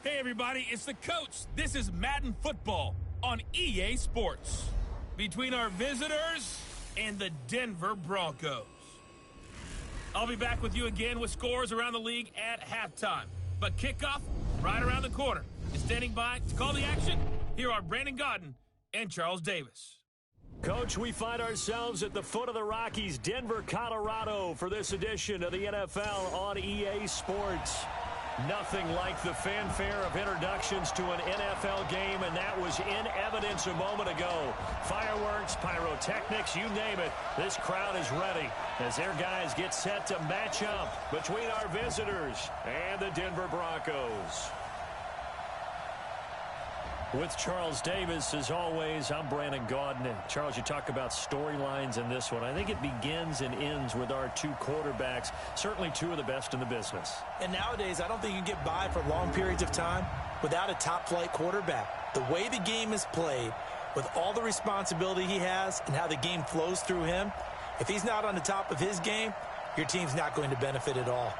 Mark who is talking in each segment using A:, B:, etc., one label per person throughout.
A: Hey everybody, it's the coach. This is Madden football on EA Sports. Between our visitors and the Denver Broncos. I'll be back with you again with scores around the league at halftime. But kickoff right around the corner. And standing by to call the action, here are Brandon Gaudin and Charles Davis.
B: Coach, we find ourselves at the foot of the Rockies, Denver, Colorado, for this edition of the NFL on EA Sports. Nothing like the fanfare of introductions to an NFL game, and that was in evidence a moment ago. Fireworks, pyrotechnics, you name it. This crowd is ready as their guys get set to match up between our visitors and the Denver Broncos. With Charles Davis, as always, I'm Brandon Gaudin. Charles, you talk about storylines in this one. I think it begins and ends with our two quarterbacks, certainly two of the best in the business.
C: And nowadays, I don't think you can get by for long periods of time without a top-flight quarterback. The way the game is played, with all the responsibility he has and how the game flows through him, if he's not on the top of his game, your team's not going to benefit at all.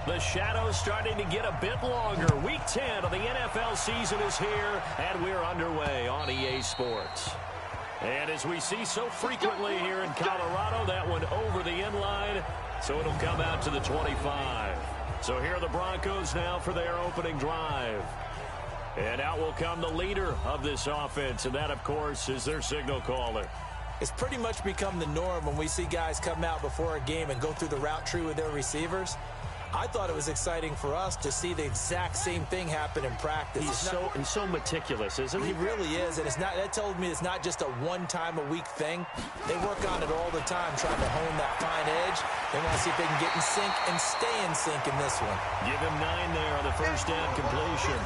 B: The shadow's starting to get a bit longer. Week 10 of the NFL season is here, and we're underway on EA Sports. And as we see so frequently here in Colorado, that one over the end line, so it'll come out to the 25. So here are the Broncos now for their opening drive. And out will come the leader of this offense, and that, of course, is their signal caller.
C: It's pretty much become the norm when we see guys come out before a game and go through the route tree with their receivers. I thought it was exciting for us to see the exact same thing happen in practice.
B: He's so meticulous, isn't he?
C: He really is, and that tells me it's not just a one-time-a-week thing. They work on it all the time, trying to hone that fine edge. They want to see if they can get in sync and stay in sync in this one.
B: Give him 9 there on the first down completion.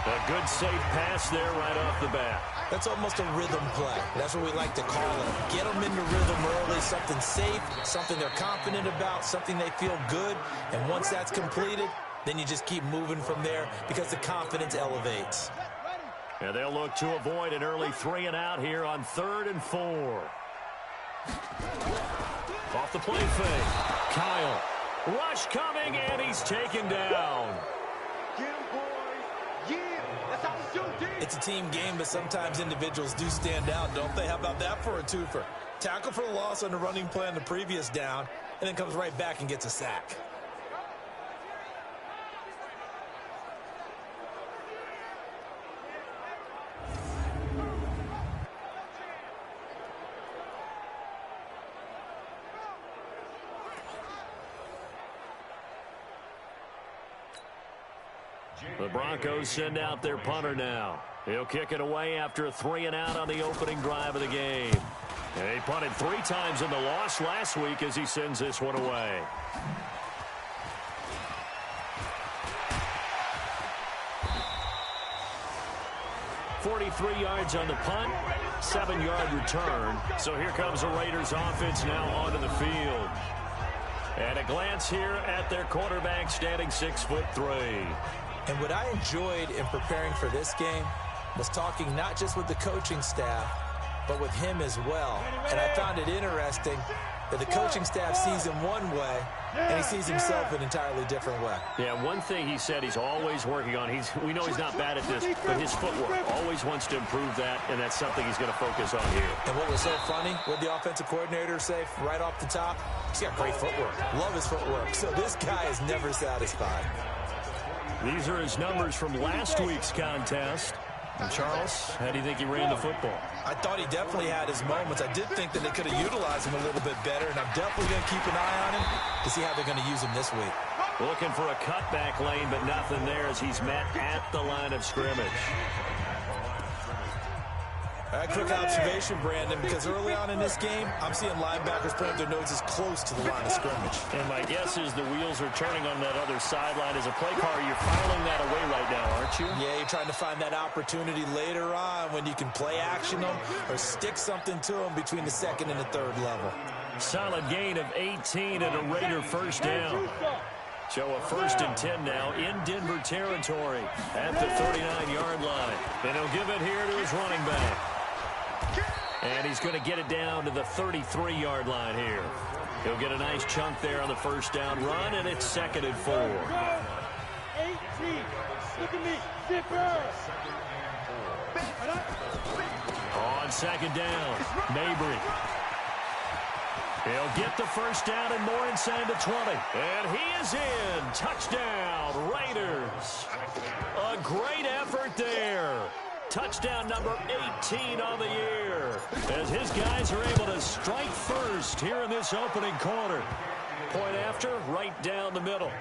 B: A good safe pass there right off the bat.
C: That's almost a rhythm play. That's what we like to call it. Get them into rhythm early, something safe, something they're confident about, something they feel good. And once that's completed, then you just keep moving from there because the confidence elevates.
B: And they'll look to avoid an early 3-and-out here on 3rd and 4. Off the play fake. Kyle. Rush coming, and he's taken down.
C: It's a team game, but sometimes individuals do stand out, don't they? How about that for a twofer? Tackle for the loss on the running play on the previous down, and then comes right back and gets a sack.
B: The Broncos send out their punter now. He'll kick it away after a 3-and-out on the opening drive of the game. And he punted 3 times in the loss last week as he sends this one away. .43 yards on the punt, 7-yard return. So here comes the Raiders offense now onto the field. And a glance here at their quarterback standing 6'3".
C: And what I enjoyed in preparing for this game was talking not just with the coaching staff, but with him as well. And I found it interesting that the coaching staff sees him one way, and he sees himself an entirely different way.
B: Yeah, one thing he said he's always working on, we know he's not bad at this, but his footwork, always wants to improve that, and that's something he's going to focus on here.
C: And what was so funny, what the offensive coordinator say right off the top, he's got great footwork. Love his footwork. So this guy is never satisfied.
B: These are his numbers from last week's contest. And Charles, how do you think he ran the football?
C: I thought he definitely had his moments. I did think that they could have utilized him a little bit better, and I'm definitely going to keep an eye on him to see how they're going to use him this week.
B: Looking for a cutback lane, but nothing there as he's met at the line of scrimmage.
C: Quick observation, Brandon, because early on in this game, I'm seeing linebackers plant their noses close to the line of scrimmage.
B: And my guess is the wheels are turning on that other sideline. As a play caller, you're filing that away right now, aren't you?
C: Yeah, you're trying to find that opportunity later on when you can play action them or stick something to them between the second and the third level.
B: Solid gain of 18 and a Raider first down. So a 1st and 10 now in Denver territory at the 39-yard line. And he'll give it here to his running back. And he's going to get it down to the 33-yard line here. He'll get a nice chunk there on the first down run, and it's 2nd and 4.
D: 18. Look at me. Zipper.
B: On 2nd down, Mabry. He'll get the first down and more inside the 20. And he is in. Touchdown, Raiders. A great effort there. Touchdown number 18 on the year, as his guys are able to strike first here in this opening quarter. Point after, right down the middle.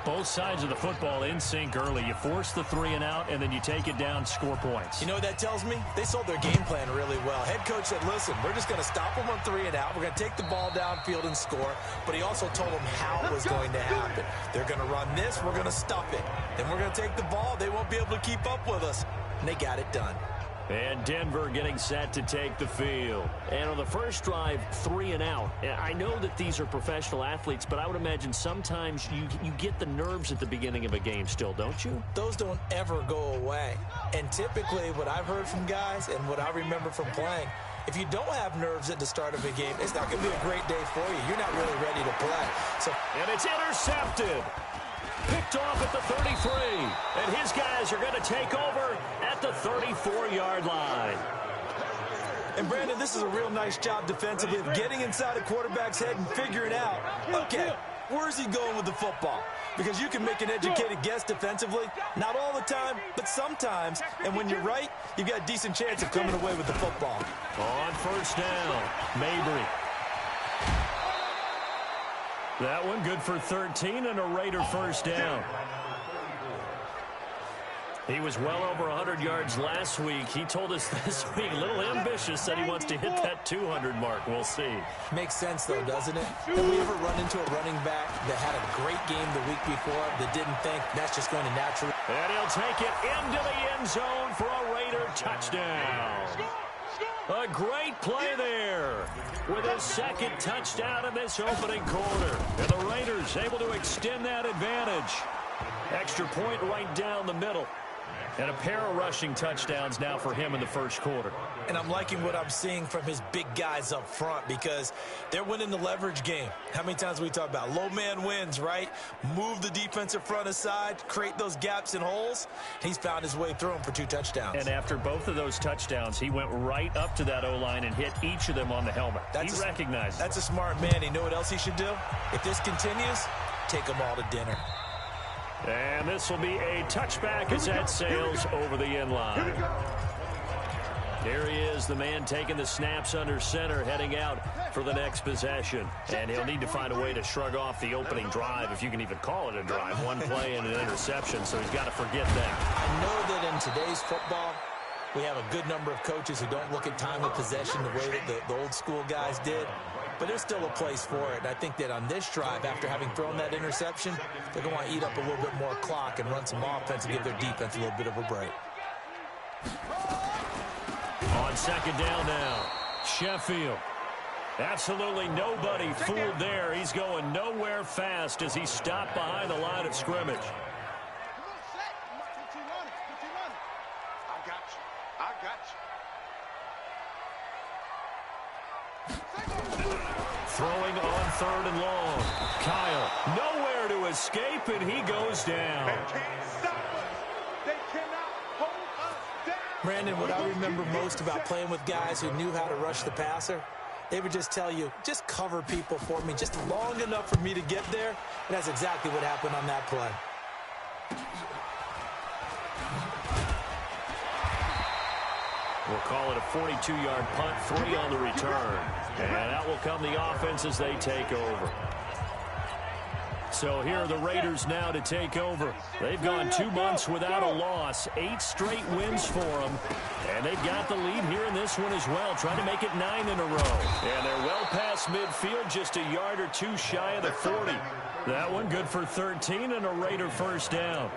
B: Both sides of the football in sync early. You force the 3 and out, and then you take it down, score points.
C: You know what that tells me? They sold their game plan really well. Head coach said, listen, we're just going to stop them on 3 and out. We're going to take the ball downfield and score. But he also told them how it was going to happen. They're going to run this. We're going to stop it. Then we're going to take the ball. They won't be able to keep up with us. And they got it done.
B: And Denver getting set to take the field. And on the first drive, 3 and out. I know that these are professional athletes, but I would imagine sometimes you get the nerves at the beginning of a game still, don't you?
C: Those don't ever go away. And typically what I've heard from guys and what I remember from playing, if you don't have nerves at the start of a game, it's not going to be a great day for you. You're not really ready to play.
B: And it's intercepted. Picked off at the 33. And his guys are going to take over at the 34-yard line.
C: And, Brandon, this is a real nice job defensively of getting inside a quarterback's head and figuring out, okay, where's he going with the football? Because you can make an educated guess defensively. Not all the time, but sometimes. And when you're right, you've got a decent chance of coming away with the football.
B: On first down, Mabry. That one good for 13 and a Raider first down. He was well over 100 yards last week. He told us this week, a little ambitious, said he wants to hit that 200 mark. We'll see.
C: Makes sense, though, doesn't it? Have we ever run into a running back that had a great game the week before that didn't think that's just going to naturally?
B: And he'll take it into the end zone for a Raider touchdown. A great play there with his 2nd touchdown in this opening quarter. And the Raiders able to extend that advantage. Extra point right down the middle. And a pair of rushing touchdowns now for him in the first quarter.
C: And I'm liking what I'm seeing from his big guys up front because they're winning the leverage game. How many times we talk about low man wins, right? Move the defensive front aside, create those gaps and holes. He's found his way through them for 2 touchdowns.
B: And after both of those touchdowns, he went right up to that O-line and hit each of them on the helmet. He recognized it.
C: That's a smart man. You know what else he should do? If this continues, take them all to dinner.
B: And this will be a touchback as that sails over the end line. Here he is, the man taking the snaps under center, heading out for the next possession. And he'll need to find a way to shrug off the opening drive, if you can even call it a drive. One play and an interception, so he's got to forget that.
C: I know that in today's football, we have a good number of coaches who don't look at time of possession the way that the old school guys did. But there's still a place for it. And I think that on this drive, after having thrown that interception, they're going to want to eat up a little bit more clock and run some offense and give their defense a little bit of a break.
B: On 2nd down now, Sheffield. Absolutely nobody fooled there. He's going nowhere fast as he stopped behind the line of scrimmage. Throwing on 3rd and long. Kyle, nowhere to escape, and he goes down.
C: Brandon, what I remember most about playing with guys who knew how to rush the passer, they would just tell you, just cover people for me just long enough for me to get there. And that's exactly what happened on that play.
B: We'll call it a 42-yard punt, 3 on the return. And out will come the offense as they take over. So here are the Raiders now to take over. They've gone 2 months without a loss, 8 straight wins for them. And they've got the lead here in this one as well, trying to make it 9 in a row. And they're well past midfield, just a yard or two shy of the 40. That one good for 13 and a Raider first down.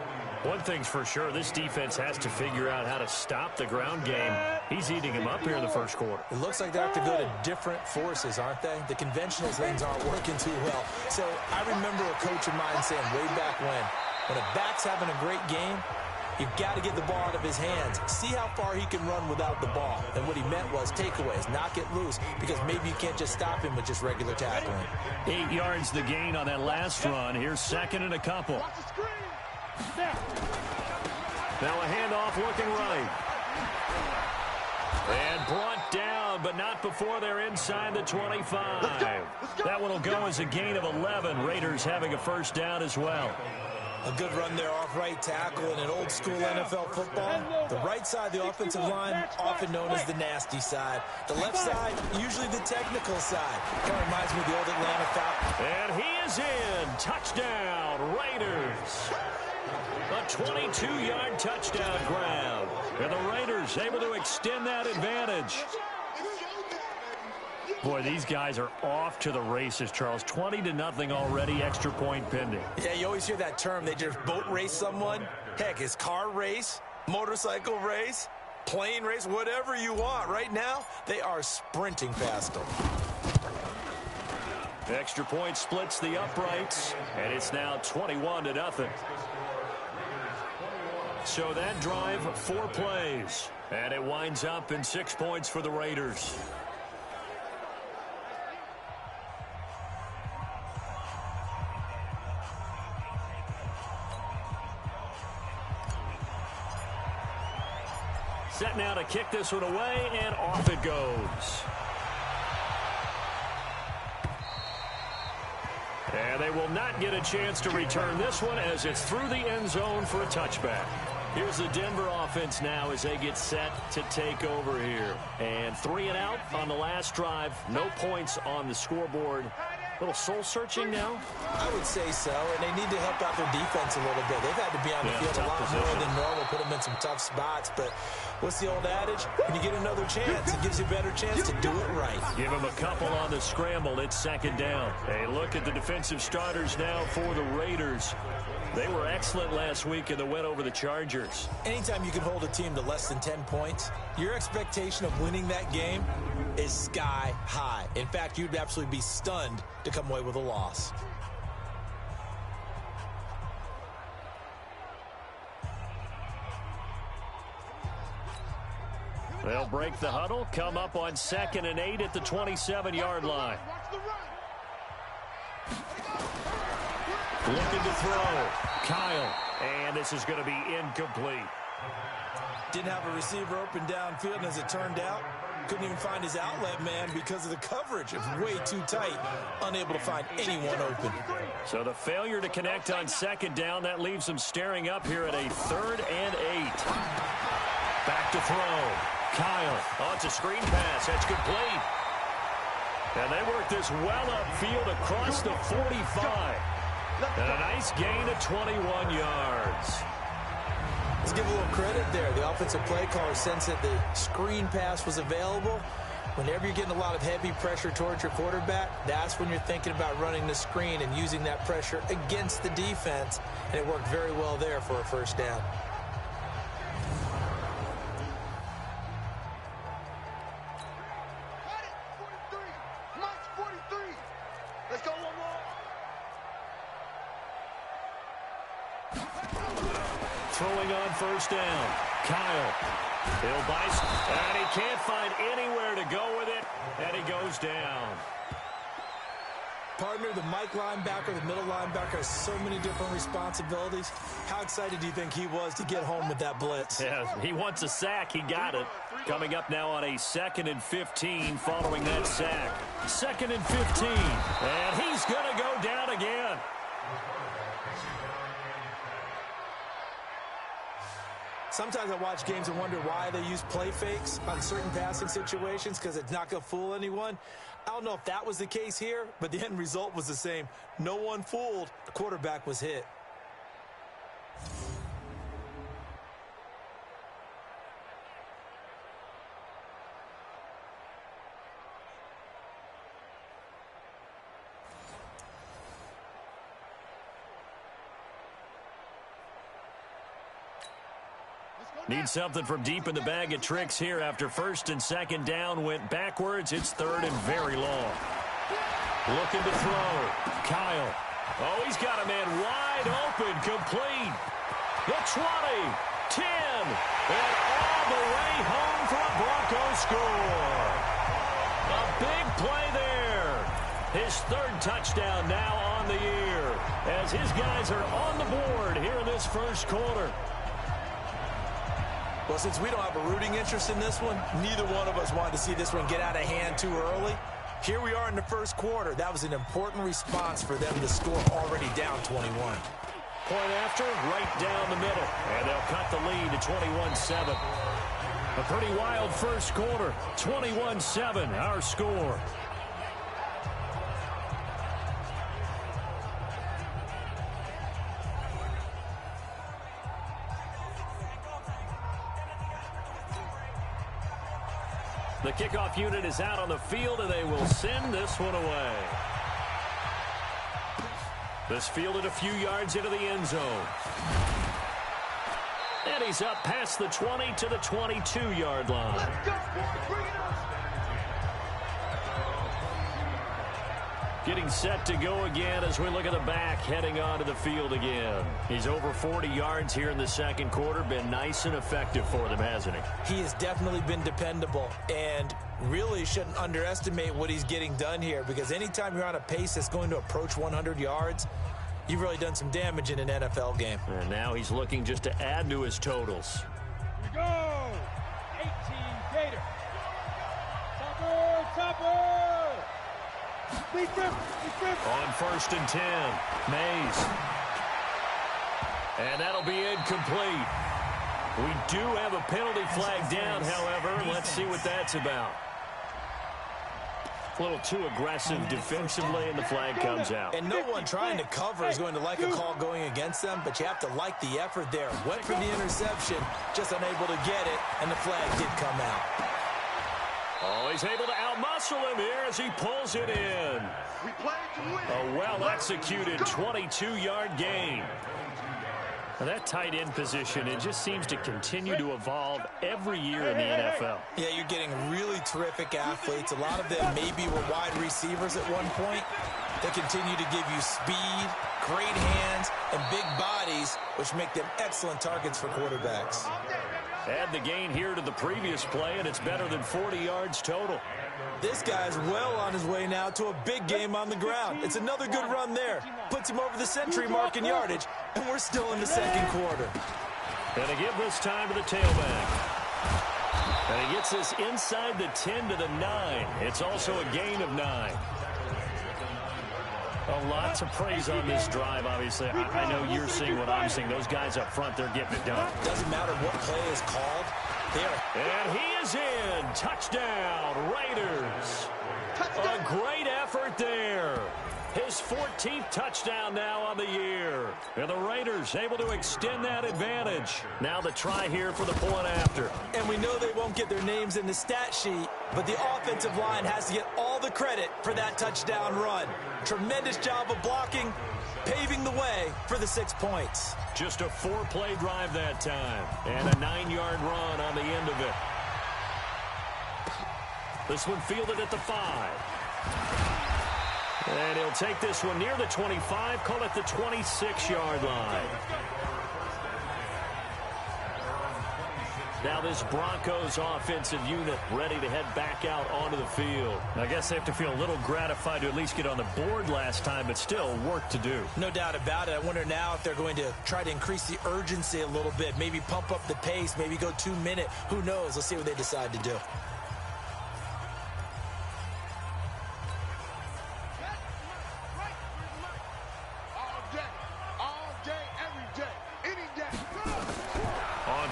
B: One thing's for sure, this defense has to figure out how to stop the ground game. He's eating him up here in the first quarter.
C: It looks like they have to go to different forces, aren't they? The conventional things aren't working too well. So I remember a coach of mine saying way back when a back's having a great game, you've got to get the ball out of his hands. See how far he can run without the ball. And what he meant was takeaways, knock it loose, because maybe you can't just stop him with just regular tackling.
B: 8 yards the gain on that last run. Here's second and a couple. Now a handoff looking right. And brought down, but not before they're inside the 25. That one will go as a gain of 11. Raiders having a first down as well.
C: A good run there off right tackle in an old-school NFL football. The right side of the offensive line, often known as the nasty side. The left side, usually the technical side. Kind of reminds me of the old Atlanta Falcons.
B: And he is in. Touchdown, Raiders. A 22-yard touchdown grab. And the Raiders able to extend that advantage. Boy, these guys are off to the races, Charles. 20-0 already, extra point pending.
C: Yeah, you always hear that term. They just boat race someone. Heck, it's car race, motorcycle race, plane race, whatever you want. Right now, they are sprinting past them.
B: Extra point splits the uprights, and it's now 21-0. So that drive, 4 plays, and it winds up in 6 points for the Raiders. Set now to kick this one away, and off it goes. And they will not get a chance to return this one as it's through the end zone for a touchback. Here's the Denver offense now as they get set to take over here. And 3 and out on the last drive. No points on the scoreboard. A little soul-searching now?
C: I would say so, and they need to help out their defense a little bit. They've had to be on the field a lot more than normal, put them in some tough spots. But what's the old adage? When you get another chance, it gives you a better chance to do it right.
B: Give them a couple on the scramble. It's second down. Hey, look at the defensive starters now for the Raiders. They were excellent last week in the win over the Chargers.
C: Anytime you can hold a team to less than 10 points, your expectation of winning that game is sky high. In fact, you'd absolutely be stunned to come away with a loss.
B: They'll break the huddle, come up on 2nd and 8 at the 27-yard line. Looking to throw. Kyle. And this is going to be incomplete.
C: Didn't have a receiver open downfield, and as it turned out, couldn't even find his outlet man because of the coverage. It was way too tight, unable to find anyone open.
B: So the failure to connect on 2nd down, that leaves them staring up here at a 3rd and 8. Back to throw. Kyle. Oh, it's a screen pass. That's complete. And they work this well upfield across the 45. And a nice gain of 21 yards.
C: Let's give a little credit there. The offensive play caller sensed that the screen pass was available. Whenever you're getting a lot of heavy pressure towards your quarterback, that's when you're thinking about running the screen and using that pressure against the defense. And it worked very well there for a first down.
B: Throwing on first down. Kyle. He'll buy, and he can't find anywhere to go with it, and he goes down.
C: Partner, the Mike linebacker, the middle linebacker has so many different responsibilities. How excited do you think he was to get home with that blitz?
B: Yeah, he wants a sack. He got it. Coming up now on a 2nd and 15 following that sack. 2nd and 15. And he's going to go down again.
C: Sometimes I watch games and wonder why they use play fakes on certain passing situations because it's not going to fool anyone. I don't know if that was the case here, but the end result was the same. No one fooled. The quarterback was hit.
B: Need something from deep in the bag of tricks here after first and second down went backwards. It's third and very long. Looking to throw. Kyle. Oh, he's got a man wide open, complete. The 20, 10, and all the way home for a Bronco score. A big play there. His third touchdown now on the year as his guys are on the board here in this first quarter.
C: Well, since we don't have a rooting interest in this one, neither one of us wanted to see this one get out of hand too early. Here we are in the first quarter. That was an important response for them to score already down 21.
B: Point after, right down the middle. And they'll cut the lead to 21-7. A pretty wild first quarter. 21-7, our score. The kickoff unit is out on the field, and they will send this one away. This fielded a few yards into the end zone. And he's up past the 20 to the 22-yard line.
D: Let's go, boys. Bring it up.
B: Getting set to go again as we look at the back heading onto the field again. He's over 40 yards here in the second quarter. Been nice and effective for them, hasn't he?
C: He has definitely been dependable and really shouldn't underestimate what he's getting done here because anytime you're on a pace that's going to approach 100 yards, you've really done some damage in an NFL game.
B: And now he's looking just to add to his totals.
D: Here we go. 18 Gator. Topper.
B: On first and 10, Mays. And that'll be incomplete. We do have a penalty flag down, however. Let's see what that's about. A little too aggressive defensively, and the flag comes out.
C: And no one trying to cover is going to like a call going against them, but you have to like the effort there. Went for the interception, just unable to get it, and the flag did come out.
B: Oh, he's able to outmuscle him here as he pulls it in. A well-executed 22-yard gain. Now that tight end position, it just seems to continue to evolve every year in the NFL.
C: Yeah, you're getting really terrific athletes. A lot of them maybe were wide receivers at one point. They continue to give you speed, great hands, and big bodies, which make them excellent targets for quarterbacks.
B: Add the gain here to the previous play, and it's better than 40 yards total.
C: This guy's well on his way now to a big game on the ground. It's another good run there. Puts him over the century mark in yardage, and we're still in the second quarter.
B: And to give this time to the tailback. And he gets this inside the 10 to the 9. It's also a gain of 9. A lot to praise on this drive, obviously. I know you're seeing what I'm seeing. Those guys up front, they're getting it done.
C: Doesn't matter what play is called.
B: And he is in. Touchdown, Raiders. A great effort there. His 14th touchdown now on the year. And the Raiders able to extend that advantage. Now the try here for the point after.
C: And we know they won't get their names in the stat sheet, but the offensive line has to get all the credit for that touchdown run. Tremendous job of blocking, paving the way for the 6 points.
B: Just a 4-play drive that time. And a 9-yard run on the end of it. This one fielded at the 5. And he'll take this one near the 25, call it the 26-yard line. Now this Broncos offensive unit ready to head back out onto the field. I guess they have to feel a little gratified to at least get on the board last time, but still work to do.
C: No doubt about it. I wonder now if they're going to try to increase the urgency a little bit, maybe pump up the pace, maybe go 2-minute. Who knows? Let's see what they decide to do.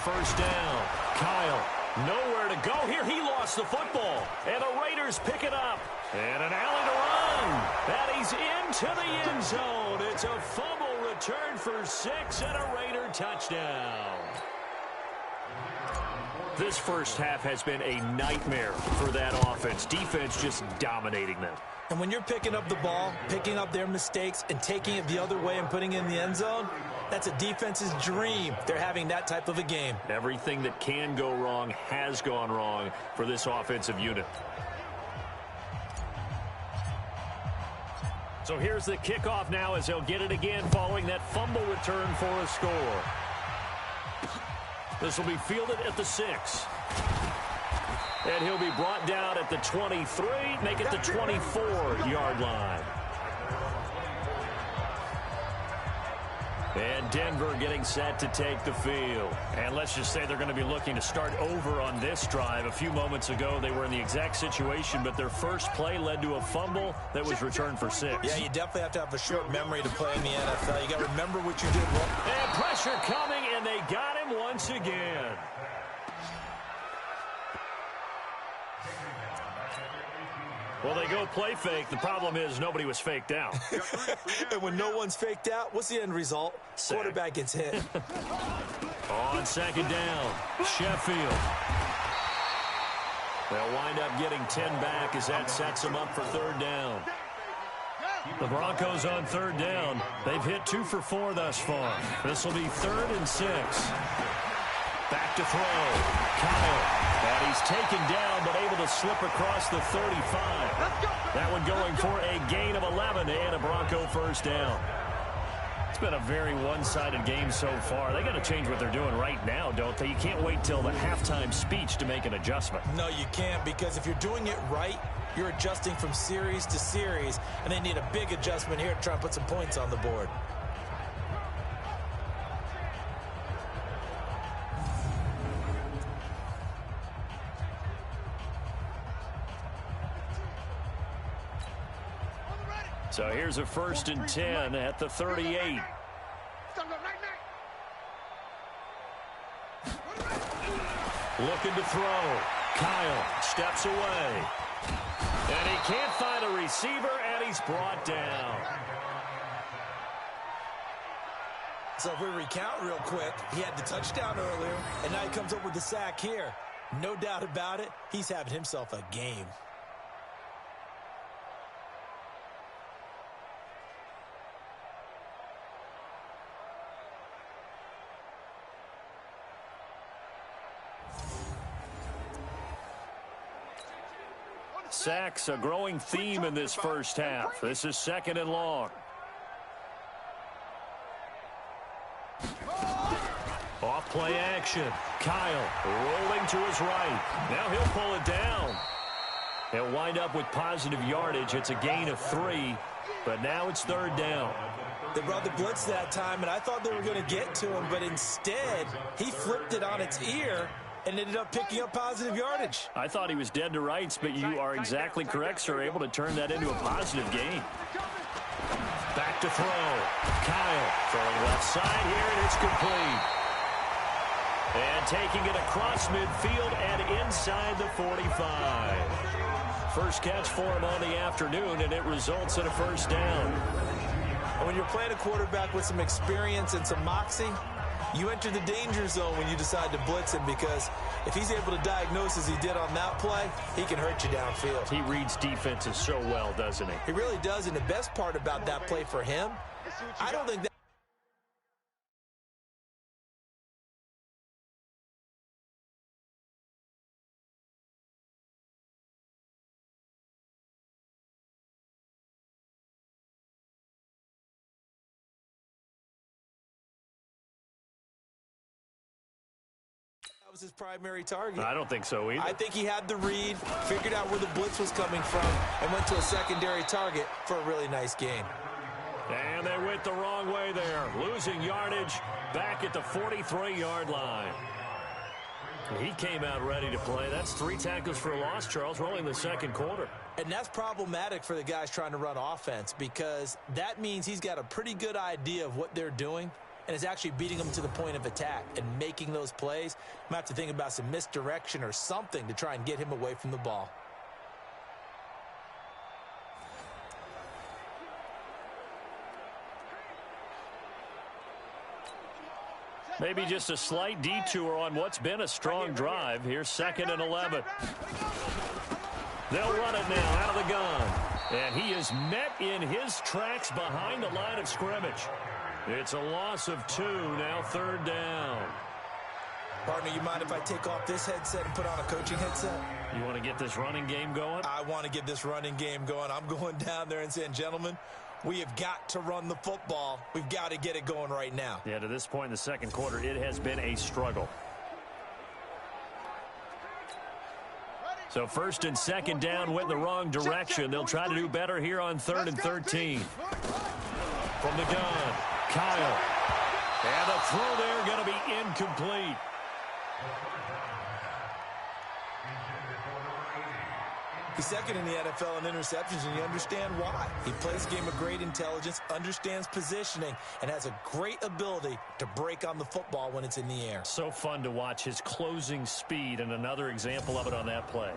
B: first down. Kyle, nowhere to go here. He lost the football. And the Raiders pick it up. And an alley to run. And he's into the end zone. It's a fumble return for 6 and a Raider touchdown. This first half has been a nightmare for that offense. Defense just dominating them.
C: And when you're picking up the ball, picking up their mistakes, and taking it the other way and putting it in the end zone, that's a defense's dream. They're having that type of a game.
B: Everything that can go wrong has gone wrong for this offensive unit. So here's the kickoff now as they'll get it again following that fumble return for a score. This will be fielded at the 6. And he'll be brought down at the 23, make it the 24-yard line. And Denver getting set to take the field. And let's just say they're going to be looking to start over on this drive. A few moments ago, they were in the exact situation, but their first play led to a fumble that was returned for 6.
C: Yeah, you definitely have to have a short memory to play in the NFL. You got to remember what you did wrong.
B: And pressure coming, and they got him once again. Well, they go play fake. The problem is nobody was faked out.
C: And when no one's faked out, what's the end result?
B: Sack.
C: Quarterback gets hit.
B: On second down, Sheffield. They'll wind up getting 10 back as that sets them up for third down. The Broncos on third down. They've hit 2 for 4 thus far. This will be 3rd and 6. Back to throw. Kyle. And he's taken down, but able to slip across the 35. That one going for a gain of 11 and a Bronco first down. It's been a very one-sided game so far. They got to change what they're doing right now, don't they? You can't wait till the halftime speech to make an adjustment.
C: No, you can't, because if you're doing it right, you're adjusting from series to series, and they need a big adjustment here to try and put some points on the board.
B: So here's a 1st and 10 at the 38. Looking to throw. Kyle steps away. And he can't find a receiver, and he's brought down.
C: So if we recount real quick, he had the touchdown earlier, and now he comes up with the sack here. No doubt about it, he's having himself a game.
B: Sacks, a growing theme in this first half. This is 2nd and long. Off play action. Kyle rolling to his right. Now he'll pull it down. He'll wind up with positive yardage. It's a gain of 3, but now it's 3rd down.
C: They brought the blitz that time, and I thought they were going to get to him, but instead he flipped it on its ear and ended up picking up positive yardage.
B: I thought he was dead to rights, but you are exactly correct, sir. Able to turn that into a positive gain. Back to throw. Kyle throwing left side here, and it's complete. And taking it across midfield and inside the 45. First catch for him on the afternoon, and it results in a first down.
C: And when you're playing a quarterback with some experience and some moxie, you enter the danger zone when you decide to blitz him, because if he's able to diagnose as he did on that play, he can hurt you downfield.
B: He reads defenses so well, doesn't he?
C: He really does, and the best part about that play for him, I don't think that was his primary target.
B: I don't think so either.
C: I think he had the read, figured out where the blitz was coming from, and went to a secondary target for a really nice gain.
B: And they went the wrong way there. Losing yardage back at the 43-yard line. He came out ready to play. That's 3 tackles for a loss, Charles, rolling the second quarter.
C: And that's problematic for the guys trying to run offense, because that means he's got a pretty good idea of what they're doing, and is actually beating them to the point of attack and making those plays. I'm going to have to think about some misdirection or something to try and get him away from the ball.
B: Maybe just a slight detour on what's been a strong drive. Here's 2nd and 11. They'll run it now out of the gun. And he is met in his tracks behind the line of scrimmage. It's a loss of 2, now 3rd down.
C: Partner, you mind if I take off this headset and put on a coaching headset?
B: You want to get this running game going?
C: I want to get this running game going. I'm going down there and saying, gentlemen, we have got to run the football. We've got to get it going right now.
B: Yeah, to this point in the second quarter, it has been a struggle. So 1st and 2nd down went the wrong direction. They'll try to do better here on 3rd and 13. From the gun, Kyle. And a throw there going to be incomplete.
C: He's 2nd in the NFL in interceptions, and you understand why. He plays a game of great intelligence, understands positioning, and has a great ability to break on the football when it's in the air.
B: So fun to watch his closing speed, and another example of it on that play.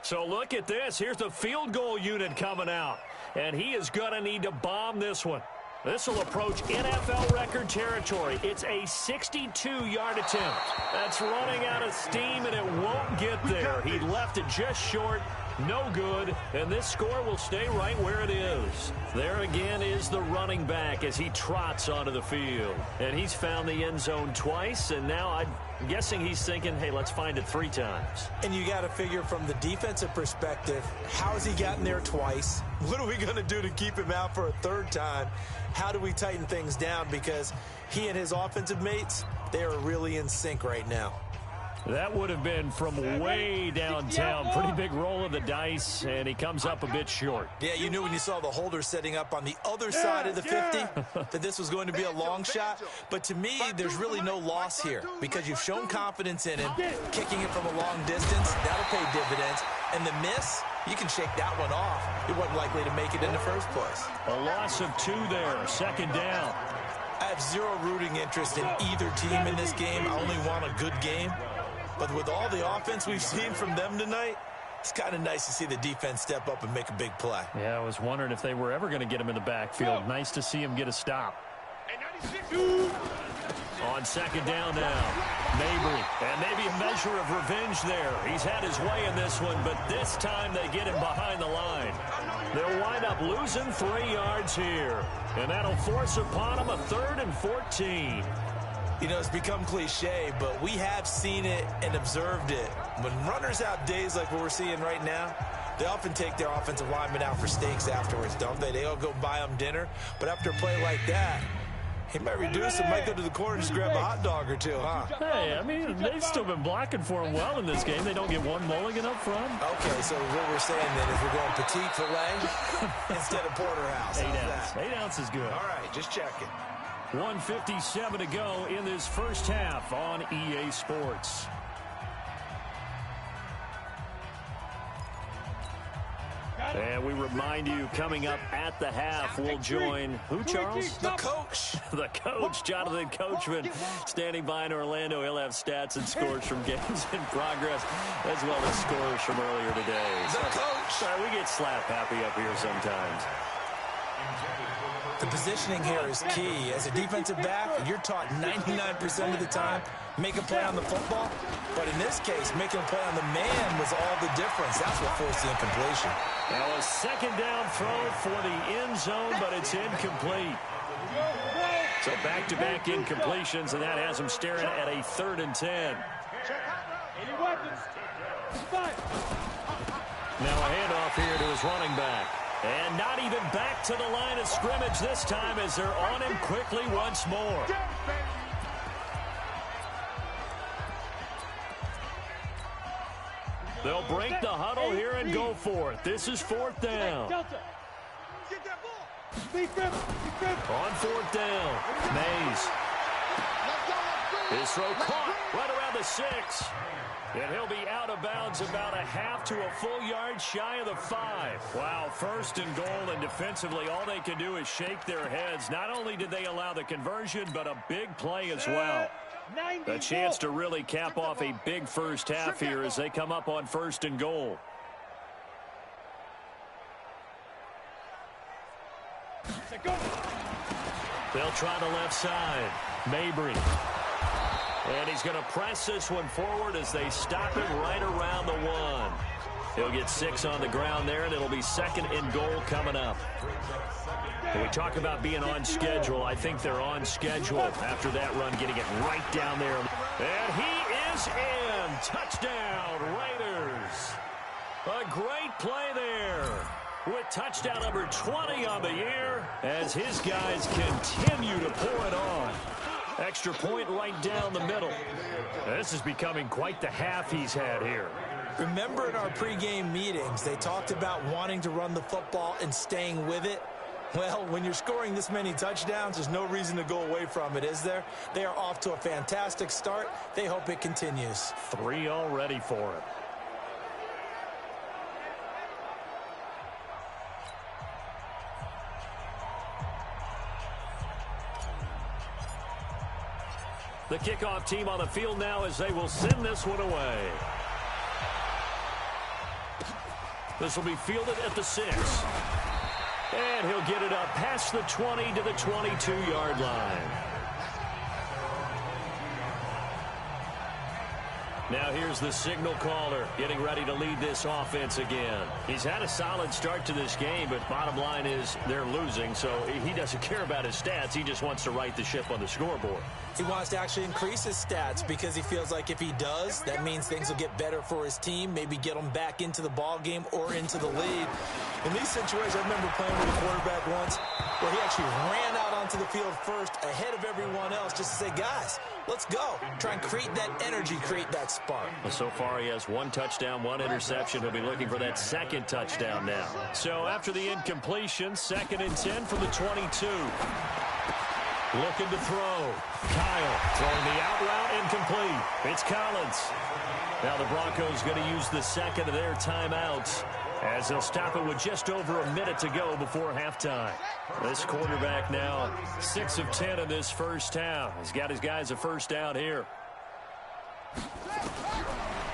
B: So look at this. Here's the field goal unit coming out. And he is going to need to bomb this one. This will approach NFL record territory. It's a 62-yard attempt. That's running out of steam, and it won't get there. He left it just short. No good, and this score will stay right where it is. There again is the running back as he trots onto the field. And he's found the end zone twice, and now I'm guessing he's thinking, hey, let's find it 3 times.
C: And you got to figure from the defensive perspective, how's he gotten there twice? What are we going to do to keep him out for a 3rd time? How do we tighten things down? Because he and his offensive mates, they are really in sync right now.
B: That would have been from way downtown. Pretty big roll of the dice, and he comes up a bit short.
C: Yeah, you knew when you saw the holder setting up on the other side of the 50 that this was going to be a long shot. But to me, there's really no loss here because you've shown confidence in him. Kicking it from a long distance, that'll pay dividends. And the miss, you can shake that one off. He wasn't likely to make it in the first place.
B: A loss of 2 there, 2nd down.
C: I have zero rooting interest in either team in this game. I only want a good game. But with all the offense we've seen from them tonight, it's kind of nice to see the defense step up and make a big play.
B: Yeah, I was wondering if they were ever going to get him in the backfield. Nice to see him get a stop. On 2nd down now, Mabry. And maybe a measure of revenge there. He's had his way in this one, but this time they get him behind the line. They'll wind up losing 3 yards here. And that'll force upon him a 3rd and 14.
C: You know, it's become cliche, but we have seen it and observed it. When runners have days like what we're seeing right now, they often take their offensive linemen out for steaks afterwards, don't they? They all go buy them dinner. But after a play like that, he might reduce it, might go to the corner and just grab a hot dog or 2, huh?
B: Hey, I mean, they've still been blocking for him well in this game. They don't get one mulligan up front.
C: Okay, so what we're saying then is we're going petite filet instead of porterhouse.
B: 8 ounce. 8 ounce is good.
C: All right, just checking.
B: 1:57 to go in this first half on EA Sports. And we remind you, coming up at the half, we'll join who, Charles?
C: The coach.
B: The coach, Jonathan Coachman, standing by in Orlando. He'll have stats and scores from games in progress, as well as scores from earlier today.
C: The coach.
B: Sorry, we get slap happy up here sometimes.
C: The positioning here is key. As a defensive back, you're taught 99% of the time, make a play on the football. But in this case, making a play on the man was all the difference. That's what forced the incompletion.
B: Now a 2nd down throw for the end zone, but it's incomplete. So back-to-back incompletions, and that has him staring at a 3rd and 10. Now a handoff here to his running back. And not even back to the line of scrimmage this time as they're on him quickly once more. They'll break the huddle here and go for it. This is 4th down. On 4th down, Mays. His His throw caught right around the 6. And he'll be out of bounds about a half to a full yard shy of the 5. Wow, 1st and goal, and defensively all they can do is shake their heads. Not only did they allow the conversion, but a big play as well. A chance to really cap off a big first half here as they come up on 1st and goal. They'll try the left side. Mabry. And he's going to press this one forward as they stop him right around the 1. He'll get 6 on the ground there, and it'll be 2nd and goal coming up. When we talk about being on schedule, I think they're on schedule after that run, getting it right down there. And he is in. Touchdown, Raiders. A great play there with touchdown number 20 on the year as his guys continue to pour it on. Extra point right down the middle. This is becoming quite the half he's had here.
C: Remember in our pregame meetings, they talked about wanting to run the football and staying with it. Well, when you're scoring this many touchdowns, there's no reason to go away from it, is there? They are off to a fantastic start. They hope it continues.
B: 3 already for him. The kickoff team on the field now as they will send this one away. This will be fielded at the 6. And he'll get it up past the 20 to the 22-yard line. Now here's the signal caller getting ready to lead this offense again. He's had a solid start to this game, but bottom line is they're losing, so he doesn't care about his stats. He just wants to right the ship on the scoreboard.
C: He wants to actually increase his stats because he feels like if he does, that means things will get better for his team, maybe get them back into the ball game or into the lead. In these situations, I remember playing with a quarterback once where he actually ran out onto the field first ahead of everyone else just to say, guys, let's go. Try and create that energy, create that spark.
B: Well, so far he has 1 touchdown, 1 interception. He'll be looking for that 2nd touchdown now. So after the incompletion, 2nd and 10 from the 22. Looking to throw. Kyle throwing the out route, incomplete. It's Collins. Now the Broncos going to use the 2nd of their timeouts as they'll stop it with just over a minute to go before halftime. This quarterback now 6 of 10 in this first half. He's got his guys a first down here.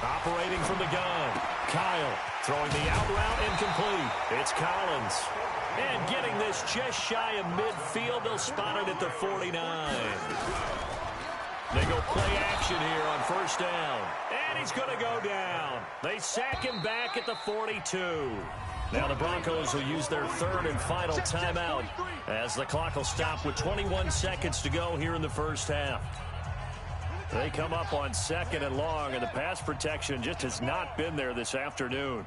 B: Operating from the gun. Kyle throwing the out route, incomplete. It's Collins. And getting this just shy of midfield. They'll spot it at the 49. They go play action here on first down. And he's going to go down. They sack him back at the 42. Now the Broncos will use their 3rd and final timeout as the clock will stop with 21 seconds to go here in the first half. They come up on 2nd and long, and the pass protection just has not been there this afternoon.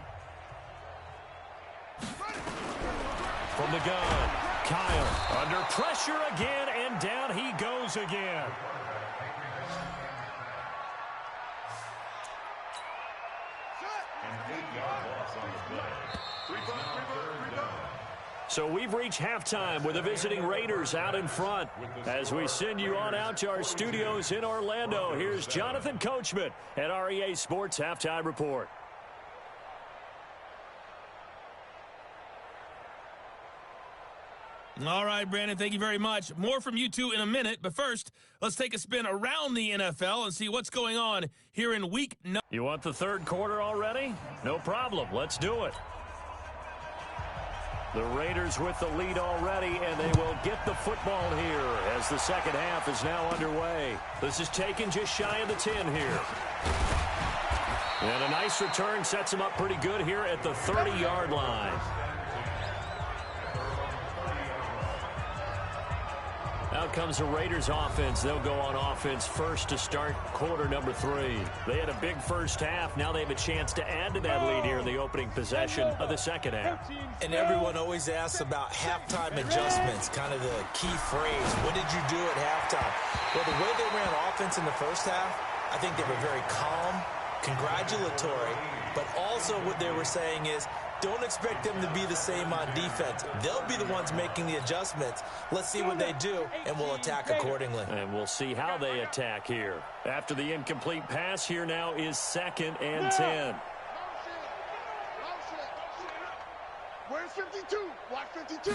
B: From the gun, Kyle under pressure again, and down he goes again. So we've reached halftime with the visiting Raiders out in front. As we send you on out to our studios in Orlando, here's Jonathan Coachman at our EA Sports Halftime Report.
A: All right, Brandon, thank you very much. More from you two in a minute, but first, let's take a spin around the NFL and see what's going on here in week 9.
B: You want the 3rd quarter already? No problem. Let's do it. The Raiders with the lead already, and they will get the football here as the 2nd half is now underway. This is taken just shy of the 10 here. And a nice return sets him up pretty good here at the 30-yard line. Out comes the Raiders offense. They'll go on offense first to start quarter number 3. They had a big first half. Now they have a chance to add to that lead here in the opening possession of the 2nd half.
C: And everyone always asks about halftime adjustments, kind of the key phrase. What did you do at halftime? Well, the way they ran offense in the first half, I think they were very calm, congratulatory, but also what they were saying is Don't expect them to be the same on defense. They'll be the ones making the adjustments. Let's see what they do, and we'll attack accordingly.
B: And we'll see how they attack here. After the incomplete pass, here now is 2nd and 10.
E: Where's 52? Watch 52.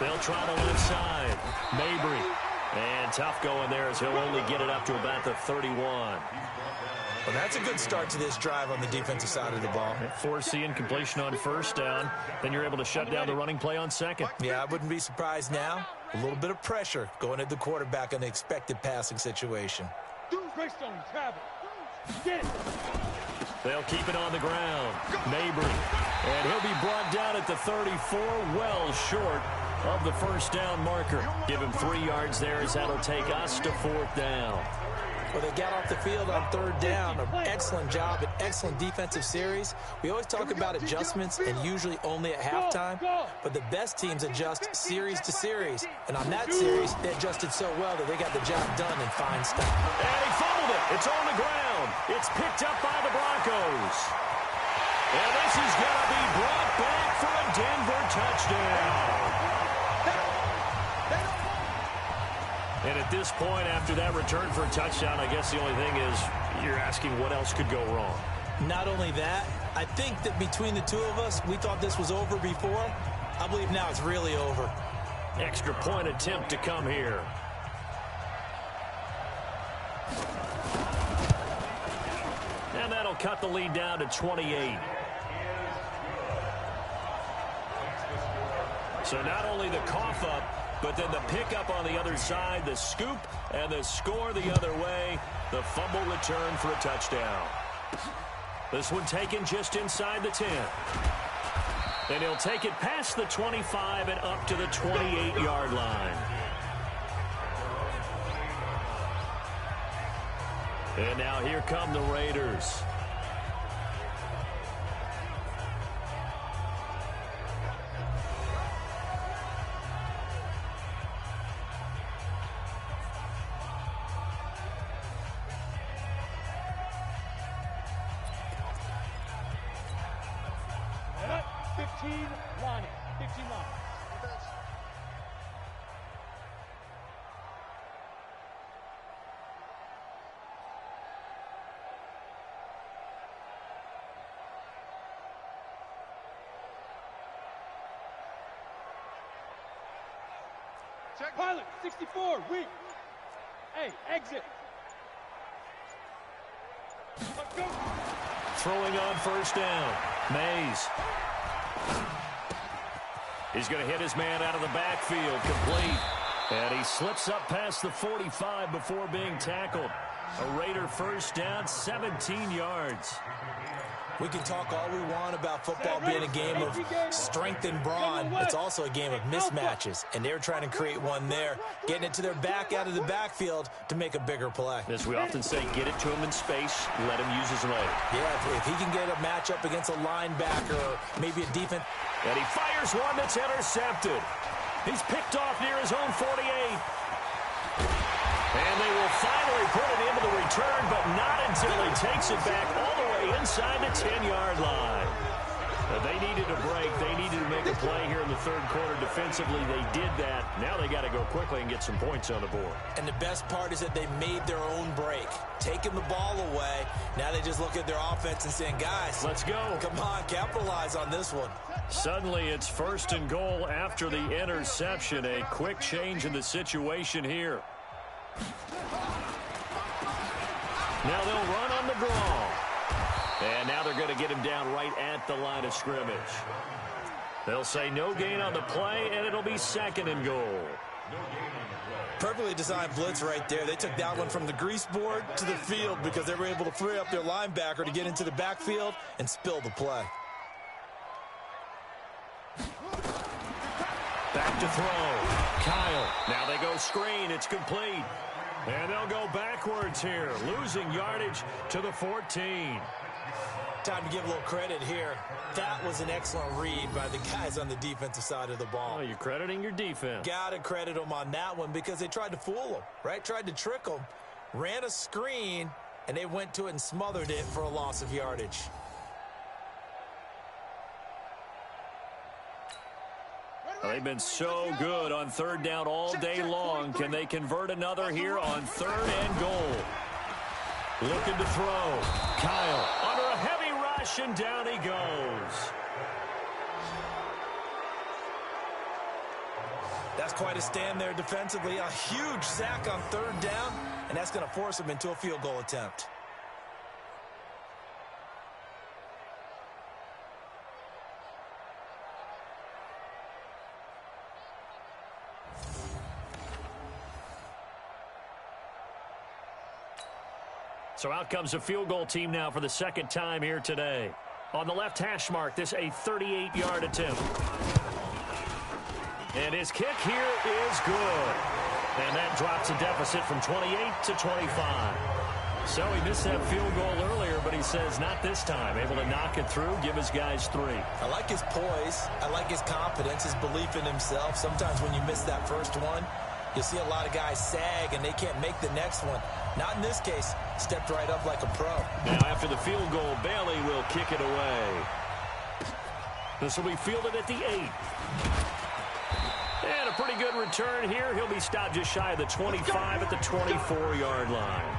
B: They'll try the left side. Mabry. And tough going there as he'll only get it up to about the 31.
C: Well, that's a good start to this drive on the defensive side of the ball.
B: Force the incompletion on 1st down. Then you're able to shut down the running play on 2nd.
C: Yeah, I wouldn't be surprised now. A little bit of pressure going at the quarterback in the expected passing situation.
D: Greystone, travel. Get it.
B: They'll keep it on the ground. Mabry. And he'll be brought down at the 34, well short of the 1st down marker. Give him 3 yards there as that'll take us to 4th down.
C: Well, they got off the field on 3rd down. An excellent job, an excellent defensive series. We always talk about adjustments and usually only at halftime, but the best teams adjust series to series. And on that series, they adjusted so well that they got the job done in fine style.
B: And he fumbled it. It's on the ground. It's picked up by the Broncos. And this is going to be brought back for a Denver touchdown. And at this point, after that return for a touchdown, I guess the only thing is you're asking what else could go wrong.
C: Not only that, I think that between the two of us, we thought this was over before. I believe now it's really over.
B: Extra point attempt to come here. And that'll cut the lead down to 28. So not only the cough up, but then the pickup on the other side, the scoop, and the score the other way. The fumble return for a touchdown. This one taken just inside the 10. And he'll take it past the 25 and up to the 28-yard line. And now here come the Raiders.
D: Pilot, 64, weak. Hey, exit. Let's go.
B: Throwing on 1st down. Mays. He's going to hit his man out of the backfield. Complete. And he slips up past the 45 before being tackled. A Raider 1st down, 17 yards.
C: We can talk all we want about football being a game of strength and brawn. It's also a game of mismatches, and they're trying to create one there, getting it to their back out of the backfield to make a bigger play.
B: As we often say, get it to him in space, let him use his leg.
C: Yeah, if he can get a matchup against a linebacker or maybe a defense.
B: And he fires one that's intercepted. He's picked off near his own 48. And they will finally put it into the return, but not until he takes it back all the way inside the 10-yard line. They needed a break. They needed to make a play here in the 3rd quarter. Defensively, they did that. Now they got to go quickly and get some points on the board.
C: And the best part is that they made their own break, taking the ball away. Now they just look at their offense and saying, guys,
B: let's go.
C: Come on, capitalize on this one.
B: Suddenly, it's 1st and goal after the interception. A quick change in the situation here. Now they'll run on the draw. And now they're going to get him down right at the line of scrimmage. They'll say no gain on the play, and it'll be 2nd and goal.
C: Perfectly designed blitz right there. They took that one from the grease board to the field because they were able to free up their linebacker to get into the backfield and spill the play.
B: Back to throw. Kyle. Now they go screen. It's complete. And they'll go backwards here, losing yardage to the 14.
C: Time to give a little credit here. That was an excellent read by the guys on the defensive side of the ball.
B: Oh, you're crediting your defense.
C: Got to credit them on that one because they tried to fool them, right? Tried to trick them, ran a screen, and they went to it and smothered it for a loss of yardage.
B: They've been so good on third down all day long. Can they convert another here on third and goal? Looking to throw. Kyle under a heavy rush, and down he goes.
C: That's quite a stand there defensively. A huge sack on third down, and that's going to force him into a field goal attempt.
B: So out comes a field goal team now for the second time here today. On the left hash mark, this a 38-yard attempt. And his kick here is good. And that drops a deficit from 28 to 25. So he missed that field goal earlier, but he says not this time. Able to knock it through, give his guys 3.
C: I like his poise. I like his confidence, his belief in himself. Sometimes when you miss that first one, you see a lot of guys sag and they can't make the next one. Not in this case. Stepped right up like a pro.
B: Now after the field goal, Bailey will kick it away. This will be fielded at the 8. And a pretty good return here. He'll be stopped just shy of the 25 at the 24-yard line.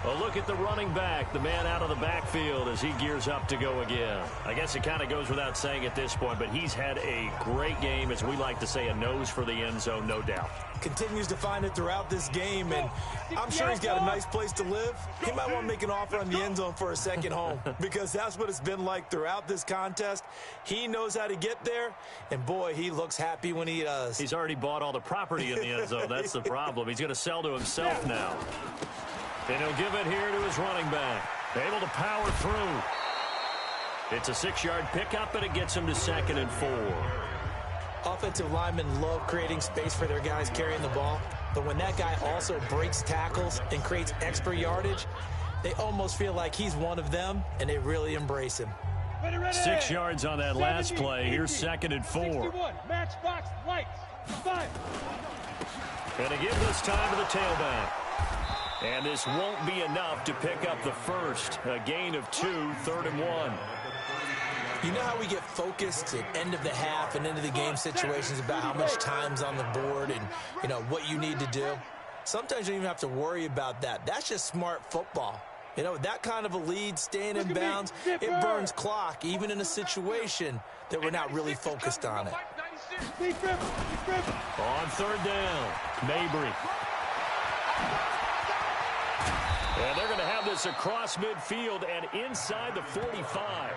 B: A look at the running back, the man out of the backfield as he gears up to go again. I guess it kind of goes without saying at this point, but he's had a great game, as we like to say, a nose for the end zone, no doubt.
C: Continues to find it throughout this game, and I'm sure he's got a nice place to live. He might want to make an offer on the end zone for a second home, because that's what it's been like throughout this contest. He knows how to get there, and boy, he looks happy when he does.
B: He's already bought all the property in the end zone. That's the problem. He's going to sell to himself now. And he'll give it here to his running back. Able to power through. It's a 6-yard pickup, and it gets him to 2nd and 4.
C: Offensive linemen love creating space for their guys carrying the ball, but when that guy also breaks tackles and creates extra yardage, they almost feel like he's one of them, and they really embrace him.
B: 6 yards on that last play. Here's 2nd and 4.
D: Matchbox lights. 5.
B: And to give this time to the tailback. And this won't be enough to pick up the first. A gain of 2, 3rd and 1.
C: You know how we get focused at end of the half and into the game situations about how much time's on the board and, you know, what you need to do? Sometimes you don't even have to worry about that. That's just smart football. You know, that kind of a lead, staying in bounds, it burns clock, even in a situation that we're not really focused on it.
B: On 3rd down, Mabry. And they're going to have this across midfield and inside the 45.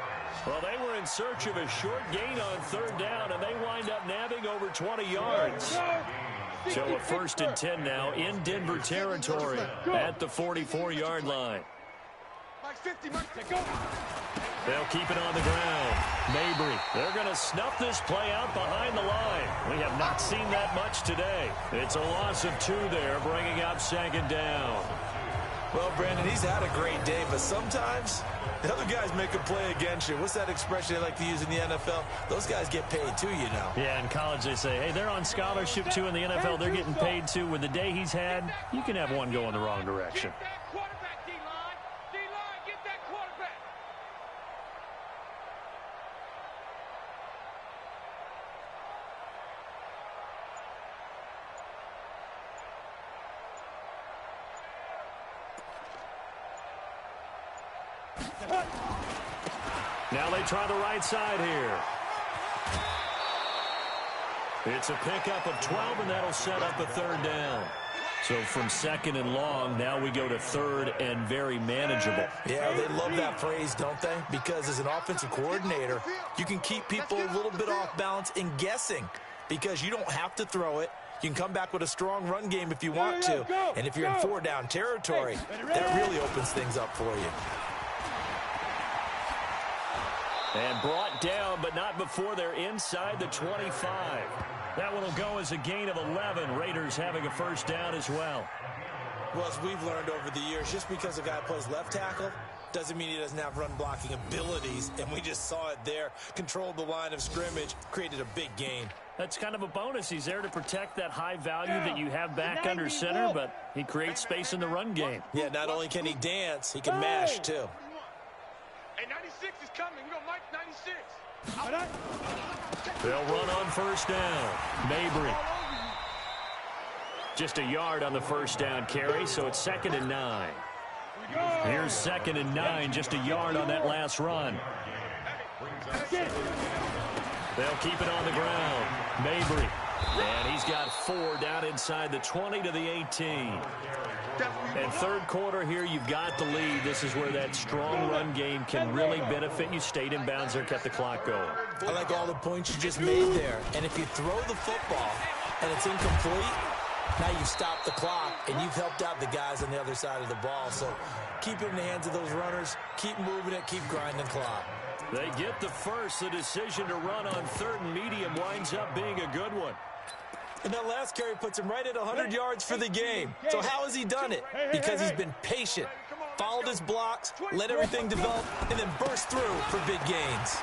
B: Well, they were in search of a short gain on 3rd down, and they wind up nabbing over 20 yards. So a 1st and 10 now in Denver territory at the 44-yard line. They'll keep it on the ground. Mabry, they're going to snuff this play out behind the line. We have not seen that much today. It's a loss of 2 there, bringing up 2nd down.
C: Well, Brandon, he's had a great day, but sometimes the other guys make a play against you. What's that expression they like to use in the NFL? Those guys get paid too, you know.
B: Yeah, in college they say, hey, they're on scholarship too. In the NFL, they're getting paid too. With the day he's had, you can have one go in the wrong direction.
D: Get that quarterback, D-line. D-line, get that quarterback.
B: Now they try the right side here. It's a pickup of 12, and that'll set up a 3rd down. So from 2nd and long, now we go to 3rd and very manageable.
C: Yeah, they love that phrase, don't they? Because as an offensive coordinator, you can keep people a little bit off balance and guessing because you don't have to throw it. You can come back with a strong run game if you want to. And if you're in 4-down territory, that really opens things up for you.
B: And brought down, but not before they're inside the 25. That one will go as a gain of 11. Raiders having a 1st down as well.
C: Well, as we've learned over the years, just because a guy plays left tackle doesn't mean he doesn't have run blocking abilities. And we just saw it there. Controlled the line of scrimmage, created a big gain.
B: That's kind of a bonus. He's there to protect that high value that you have back under center, but he creates space in the run game.
C: Yeah, not only can he dance, he can mash too.
E: Hey, 96 is coming. We got Mike 96.
B: They'll run on first down. Mabry. Just a yard on the first down carry, so it's 2nd and 9. Here's 2nd and 9, just a yard on that last run. They'll keep it on the ground. Mabry. And he's got 4 down inside the 20 to the 18. And third quarter here, you've got the lead. This is where that strong run game can really benefit you. Stayed in bounds there, kept the clock going.
C: I like all the points you just made there. And if you throw the football and it's incomplete, now you stop the clock and you've helped out the guys on the other side of the ball. So keep it in the hands of those runners. Keep moving it. Keep grinding clock.
B: They get the first. The decision to run on 3rd and medium winds up being a good one.
C: And that last carry puts him right at 100 yards for the game. So how has he done it? Because he's been patient, followed his blocks, let everything develop, and then burst through for big gains.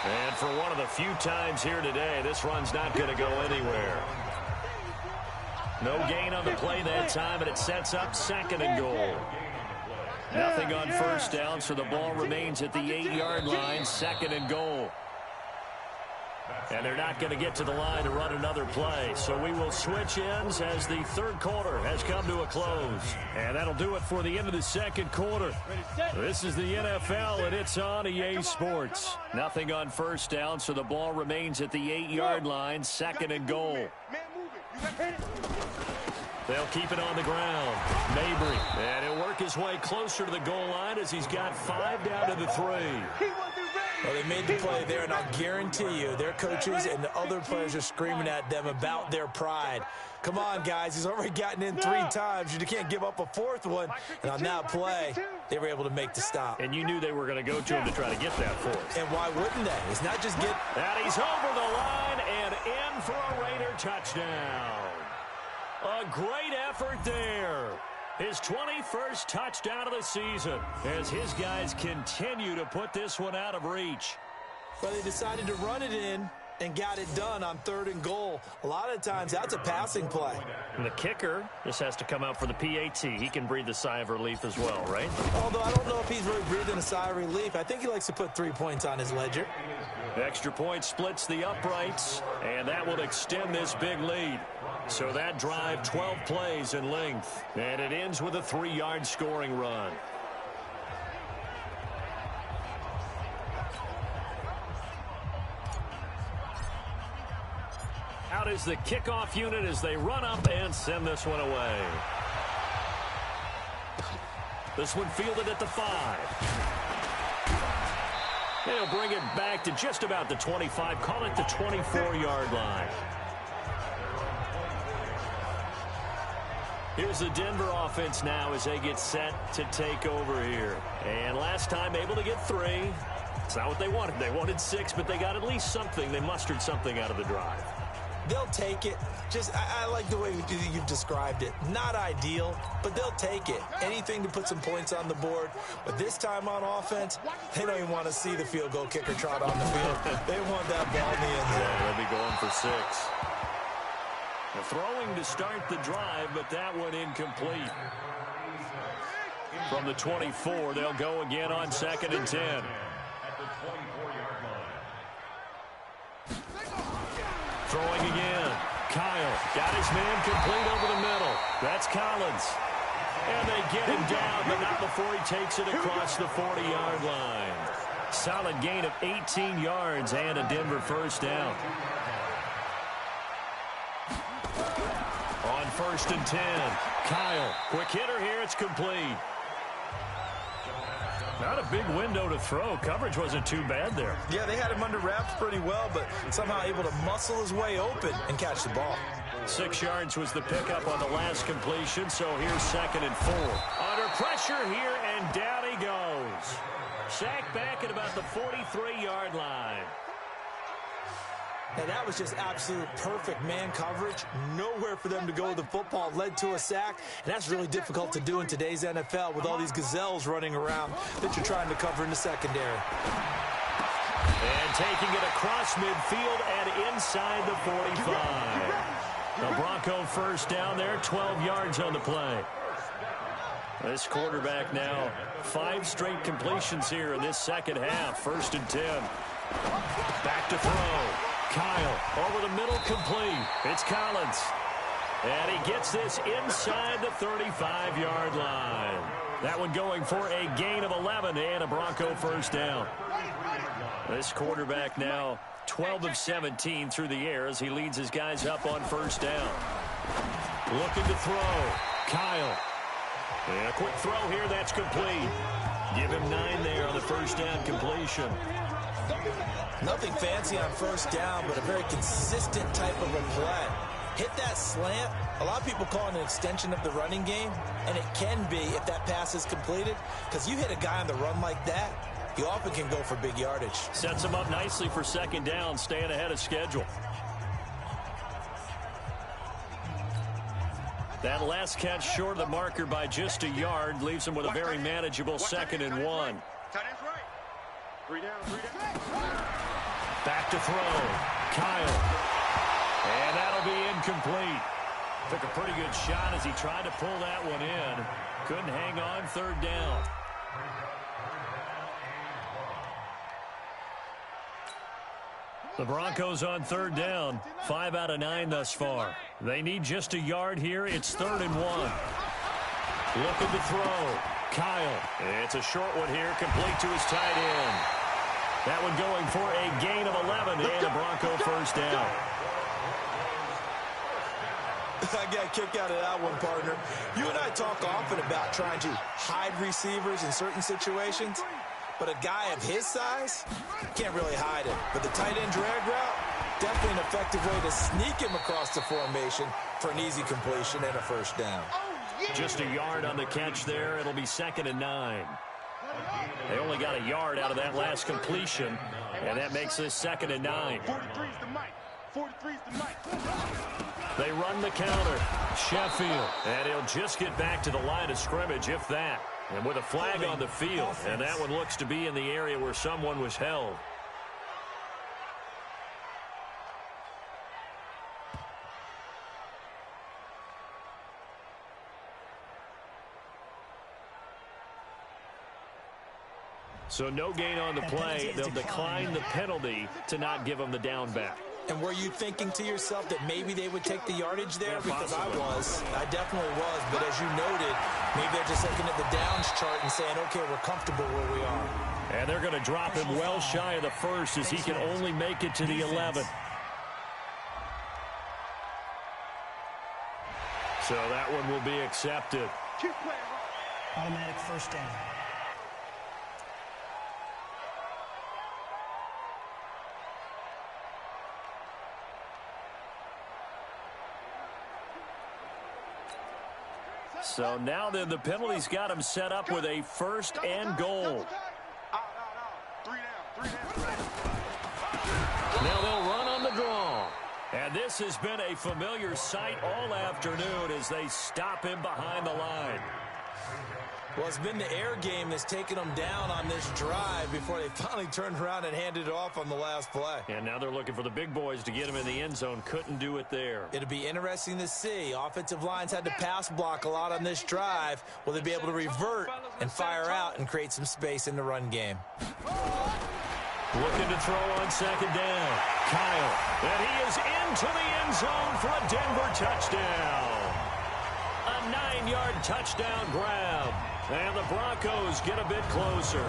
B: And for one of the few times here today, this run's not going to go anywhere. No gain on the play that time, and it sets up 2nd and goal. Nothing on first down, so the ball remains at the 8-yard line, 2nd and goal. And they're not going to get to the line to run another play. So we will switch ends as the third quarter has come to a close. And that'll do it for the end of the second quarter. This is the NFL, and it's on EA Sports. Nothing on first down, so the ball remains at the 8-yard line, 2nd and goal. They'll keep it on the ground. Mabry. And he'll work his way closer to the goal line as he's got 5 down to the 3.
C: Well, they made the play there, and I'll guarantee you their coaches and the other players are screaming at them about their pride. Come on, guys. He's already gotten in 3 times. You can't give up a 4th one. And on that play, they were able to make the stop.
B: And you knew they were going to go to him to try to get that 4th.
C: And why wouldn't they? It's not just get...
B: And he's over the line and in for a Raider touchdown. A great effort there. His 21st touchdown of the season as his guys continue to put this one out of reach.
C: Well, they decided to run it in and got it done on 3rd and goal. A lot of times, that's a passing play.
B: And the kicker, this has to come out for the PAT. He can breathe a sigh of relief as well, right?
C: Although I don't know if he's really breathing a sigh of relief. I think he likes to put 3 points on his ledger.
B: Extra point splits the uprights, and that will extend this big lead. So that drive, 12 plays in length, and it ends with a 3-yard scoring run. Out is the kickoff unit as they run up and send this one away. This one fielded at the 5. They'll bring it back to just about the 25, call it the 24-yard line. Here's the Denver offense now as they get set to take over here. And last time able to get 3. It's not what they wanted. They wanted 6, but they got at least something. They mustered something out of the drive.
C: They'll take it. I like the way you've described it. Not ideal, but they'll take it. Anything to put some points on the board. But this time on offense, they don't even want to see the field goal kicker trot on the field. They want that ball in the end zone.
B: Yeah, they'll be going for 6. The throwing to start the drive, but that one incomplete. From the 24, they'll go again on 2nd and 10. Throwing again. Kyle got his man complete over the middle. That's Collins. And they get him down, but not before he takes it across the 40-yard line. Solid gain of 18 yards and a Denver first down. On 1st and 10, Kyle. Quick hitter here. It's complete. Not a big window to throw. Coverage wasn't too bad there.
C: Yeah, they had him under wraps pretty well, but somehow able to muscle his way open and catch the ball.
B: 6 yards was the pickup on the last completion, so here's 2nd and 4. Under pressure here, and down he goes. Sacked back at about the 43-yard line.
C: Now, that was just absolute perfect man coverage. Nowhere for them to go with the football. Led to a sack, and that's really difficult to do in today's NFL with all these gazelles running around that you're trying to cover in the secondary.
B: And taking it across midfield and inside the 45. The Bronco first down there, 12 yards on the play. This quarterback now 5 straight completions here in this second half. 1st and 10. Back to throw. Kyle over the middle, complete. It's Collins. And he gets this inside the 35-yard line. That one going for a gain of 11 and a Bronco 1st down. This quarterback now 12 of 17 through the air as he leads his guys up on 1st down. Looking to throw. Kyle. And a quick throw here, that's complete. Give him 9 there on the 1st down completion.
C: Nothing fancy on 1st down, but a very consistent type of a play. Hit that slant. A lot of people call it an extension of the running game, and it can be if that pass is completed, because you hit a guy on the run like that, you often can go for big yardage.
B: Sets him up nicely for 2nd down, staying ahead of schedule. That last catch short of the marker by just a yard leaves him with a very manageable 2nd and 1. Back to throw. Kyle. And that'll be incomplete. Took a pretty good shot as he tried to pull that one in. Couldn't hang on, 3rd down. The Broncos on 3rd down. 5 out of 9 thus far. They need just a yard here. It's 3rd and 1. Looking to throw. Kyle. It's a short one here, complete to his tight end. That one going for a gain of 11 and a Bronco 1st down.
C: I got a kick out of that one, partner. You and I talk often about trying to hide receivers in certain situations, but a guy of his size can't really hide him. But the tight end drag route, definitely an effective way to sneak him across the formation for an easy completion and a 1st down.
B: Just a yard on the catch there. It'll be 2nd and 9. They only got a yard out of that last completion, and that makes this 2nd and 9.
E: 43's the mic. 43's the mic.
B: They run the counter. Sheffield. And he'll just get back to the line of scrimmage, if that. And with a flag on the field. And that one looks to be in the area where someone was held. So no gain on the play. They'll decline the penalty to not give them the down back.
C: And were you thinking to yourself that maybe they would take the yardage there? Because I was. I definitely was. But as you noted, maybe they're just looking at the downs chart and saying, okay, we're comfortable where we are.
B: And they're going to drop him well shy of the 1st as he can only make it to the 11. So that one will be accepted.
F: Automatic 1st down.
B: So now then the penalty's got him set up with a 1st and goal. Now they'll run on the draw. And this has been a familiar sight all afternoon as they stop him behind the line.
C: Well, it's been the air game that's taken them down on this drive before they finally turned around and handed it off on the last play.
B: And now they're looking for the big boys to get him in the end zone. Couldn't do it there.
C: It'll be interesting to see. Offensive lines had to pass block a lot on this drive. Will they be able to revert and fire out and create some space in the run game?
B: Looking to throw on 2nd down. Kyle. And he is into the end zone for a Denver touchdown. A 9-yard touchdown grab. And the Broncos get a bit closer.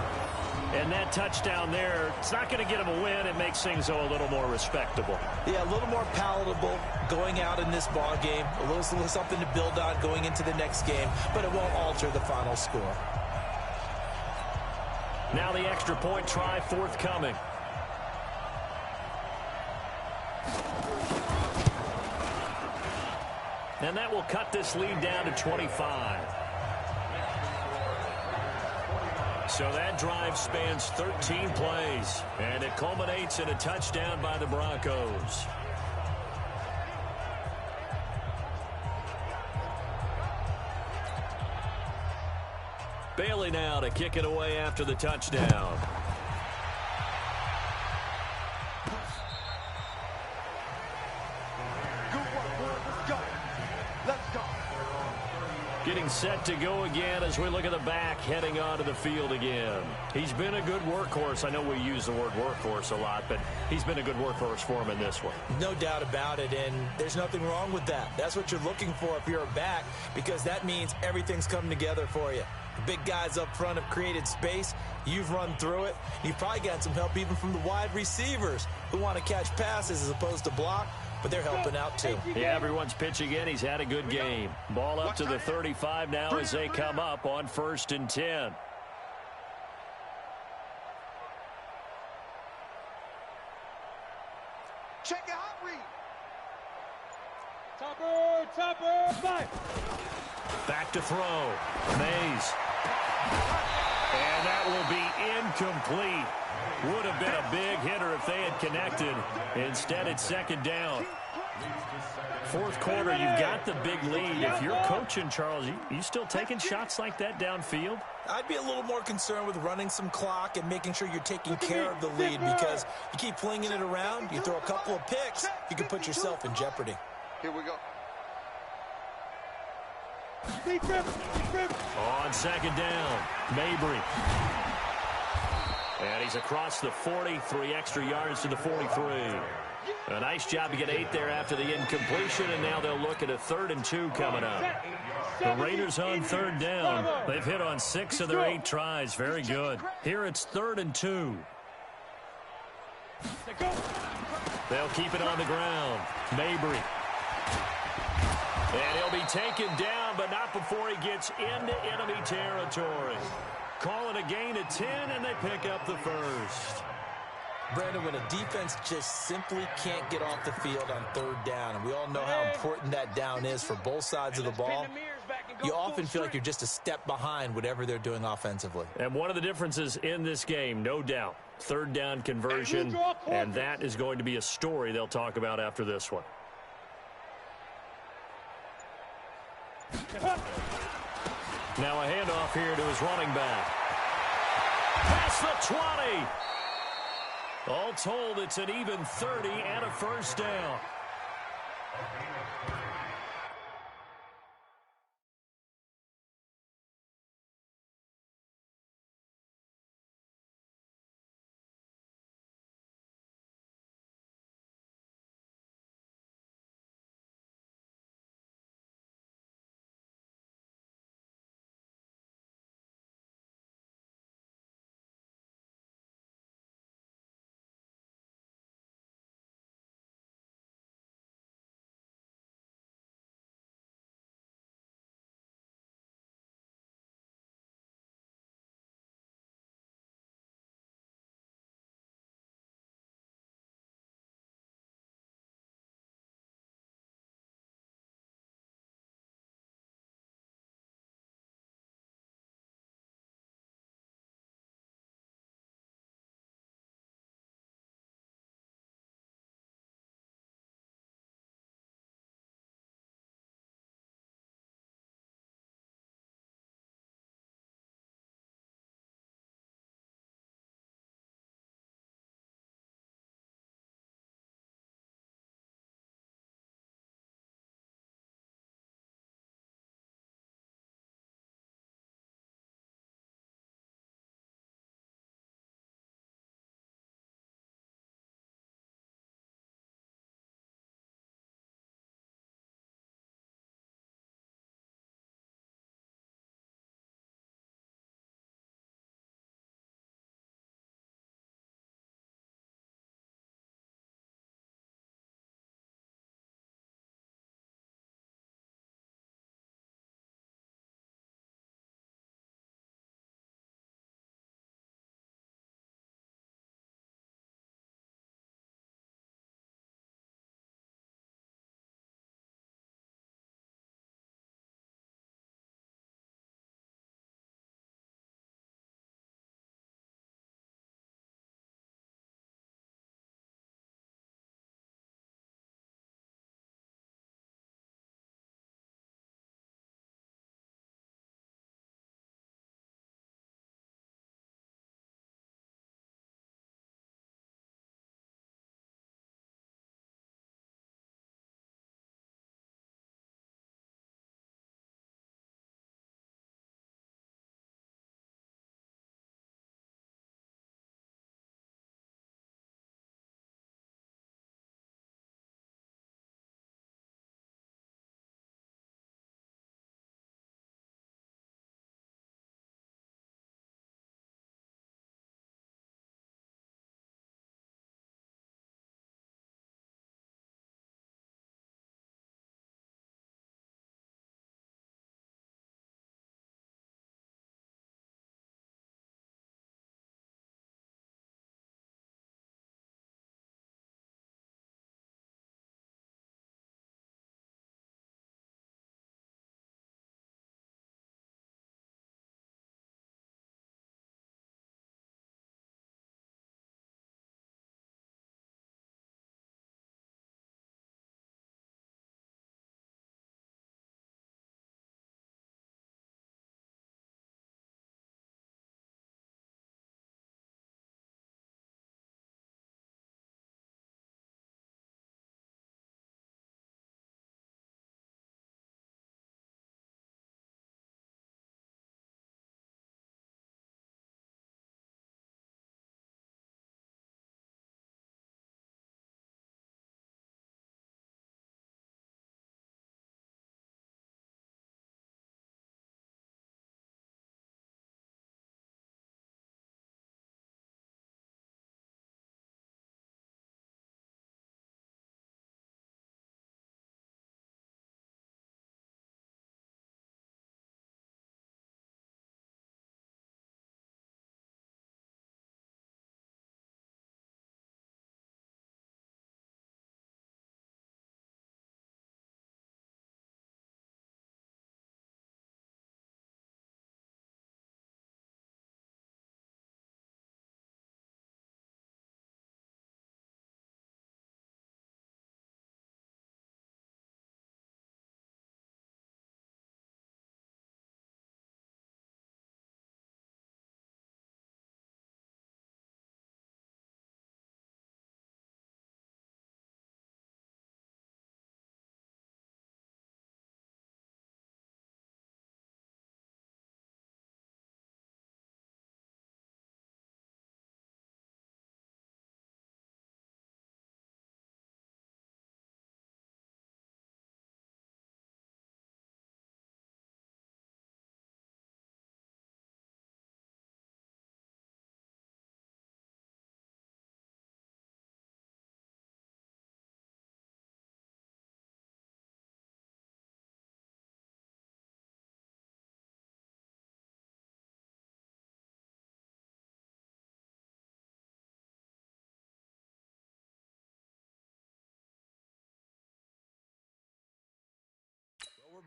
B: And that touchdown there, it's not going to get them a win. It makes things a little more respectable.
C: Yeah, a little more palatable going out in this ball game. A little something to build on going into the next game, but it won't alter the final score.
B: Now the extra point try forthcoming. And that will cut this lead down to 25. So that drive spans 13 plays, and it culminates in a touchdown by the Broncos. Bailey now to kick it away after the touchdown. getting set to go again as we look at the back heading onto the field again. He's been a good workhorse. I know we use the word workhorse a lot, but he's been a good workhorse for him in this one.
C: No doubt about it, and there's nothing wrong with that. That's what you're looking for if you're a back, because that means everything's coming together for you. The big guys up front have created space. You've run through it. You've probably got some help even from the wide receivers who want to catch passes as opposed to block, but they're helping out too.
B: Yeah, everyone's pitching in. He's had a good game. Ball up to the 35 now as they come up on 1st and 10.
E: Check it out, read.
D: Topper, five.
B: Back to throw. Mays. And that will be incomplete. Would have been a big hitter if they had connected. Instead, it's 2nd down. 4th quarter, you've got the big lead. If you're coaching, Charles, you still taking shots like that downfield?
C: I'd be a little more concerned with running some clock and making sure you're taking care of the lead, because you keep flinging it around, you throw a couple of picks, you can put yourself in jeopardy.
E: Here we go.
B: On 2nd down, Mabry. And he's across the 40, 3 extra yards to the 43. A nice job to get 8 there after the incompletion, and now they'll look at a 3rd and 2 coming up. The Raiders on 3rd down. They've hit on 6 of their 8 tries. Very good. Here it's 3rd and 2. They'll keep it on the ground. Mabry. And he'll be taken down, but not before he gets into enemy territory. Call it a gain of 10, and they pick up the first.
C: Brandon, when a defense just simply can't get off the field on 3rd down, and we all know how important that down is for both sides of the ball, you often feel like you're just a step behind whatever they're doing offensively.
B: And one of the differences in this game, no doubt, 3rd down conversion, and that is going to be a story they'll talk about after this one. Now a handoff here to his running back. Past the 20. All told, it's an even 30 and a 1st down.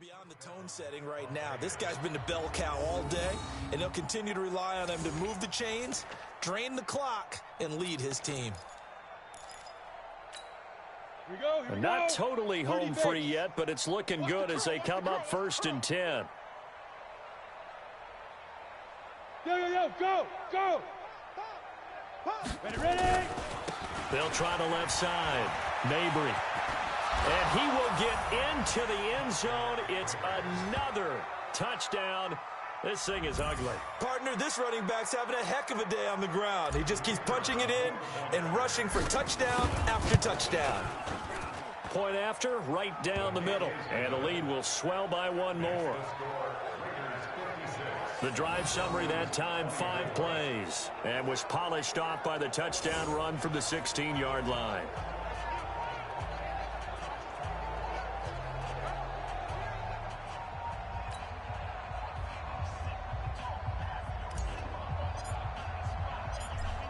C: beyond the tone setting right now. This guy's been the bell cow all day, and he'll continue to rely on him to move the chains, drain the clock, and lead his team.
D: Here we go. Here we
B: Not
D: go.
B: totally
D: 30
B: home free
D: base.
B: yet, but it's looking good as they come up 1st and 10.
D: Yo, go, go. Ready, ready.
B: They'll try the left side. Mabry. And he will get into the end zone. It's another touchdown. This thing is ugly.
C: Partner, this running back's having a heck of a day on the ground. He just keeps punching it in and rushing for touchdown after touchdown.
B: Point after, right down the middle. And the lead will swell by one more. The drive summary that time, 5 plays. And was polished off by the touchdown run from the 16-yard line.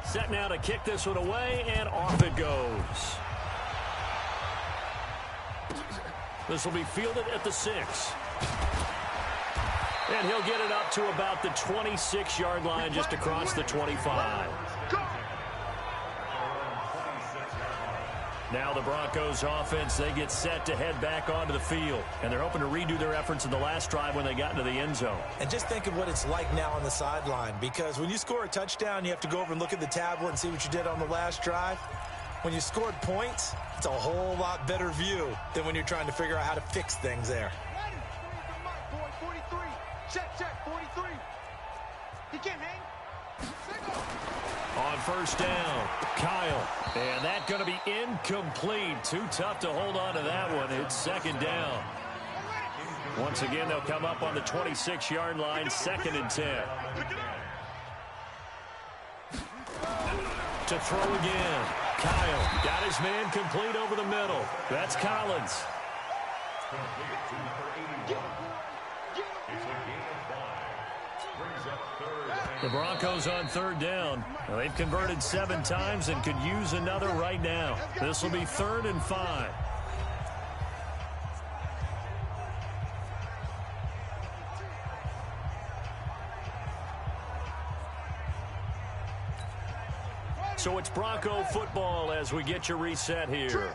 B: Set now to kick this one away, and off it goes. This will be fielded at the 6. And he'll get it up to about the 26-yard line, just across the 25. Now the Broncos offense, they get set to head back onto the field. And they're hoping to redo their efforts in the last drive when they got into the end zone.
C: And just think of what it's like now on the sideline, because when you score a touchdown, you have to go over and look at the tablet and see what you did on the last drive. When you scored points, it's a whole lot better view than when you're trying to figure out how to fix things there.
E: Check, 43. He can't hang.
B: On first down, Kyle. And that's going to be incomplete. Too tough to hold on to that one. It's 2nd down. Once again, they'll come up on the 26-yard line, 2nd and 10. To throw again. Kyle got his man complete over the middle. That's Collins. The Broncos on 3rd down. Well, they've converted 7 times and could use another right now. This will be 3rd and 5. So it's Bronco football as we get you reset here.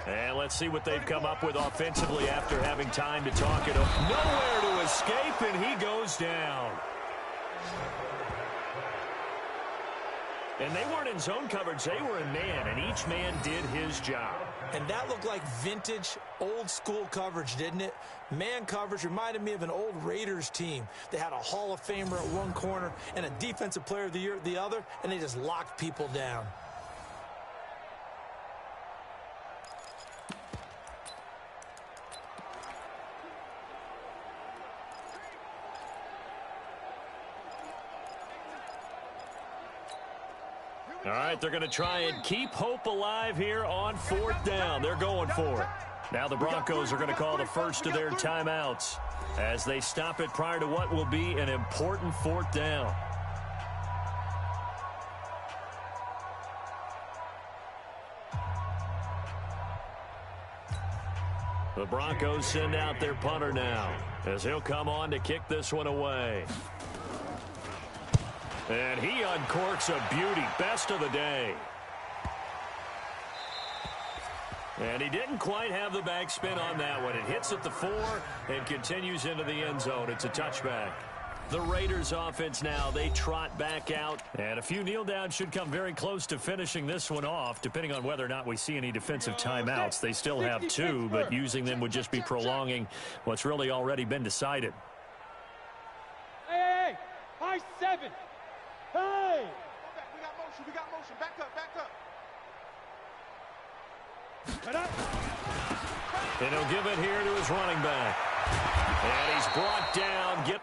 B: And let's see what they've come up with offensively after having time to talk it up. Nowhere to escape, and he goes down. And they weren't in zone coverage. They were in man, and each man did his job.
C: And that looked like vintage, old-school coverage, didn't it? Man coverage reminded me of an old Raiders team. They had a Hall of Famer at one corner and a Defensive Player of the Year at the other, and they just locked people down.
B: All right, they're going to try and keep hope alive here on 4th down. They're going for it. Now the Broncos are going to call the first of their timeouts as they stop it prior to what will be an important 4th down. The Broncos send out their punter now as he'll come on to kick this one away. And he uncorks a beauty. Best of the day. And he didn't quite have the backspin on that one. It hits at the 4 and continues into the end zone. It's a touchback. The Raiders offense now, they trot back out. And a few kneel downs should come very close to finishing this one off, depending on whether or not we see any defensive timeouts. They still have 2, but using them would just be prolonging what's really already been decided.
D: Hey, high 7. Hey!
E: We got motion. Back up.
D: Cut up.
B: And he'll give it here to his running back. And he's brought down. Get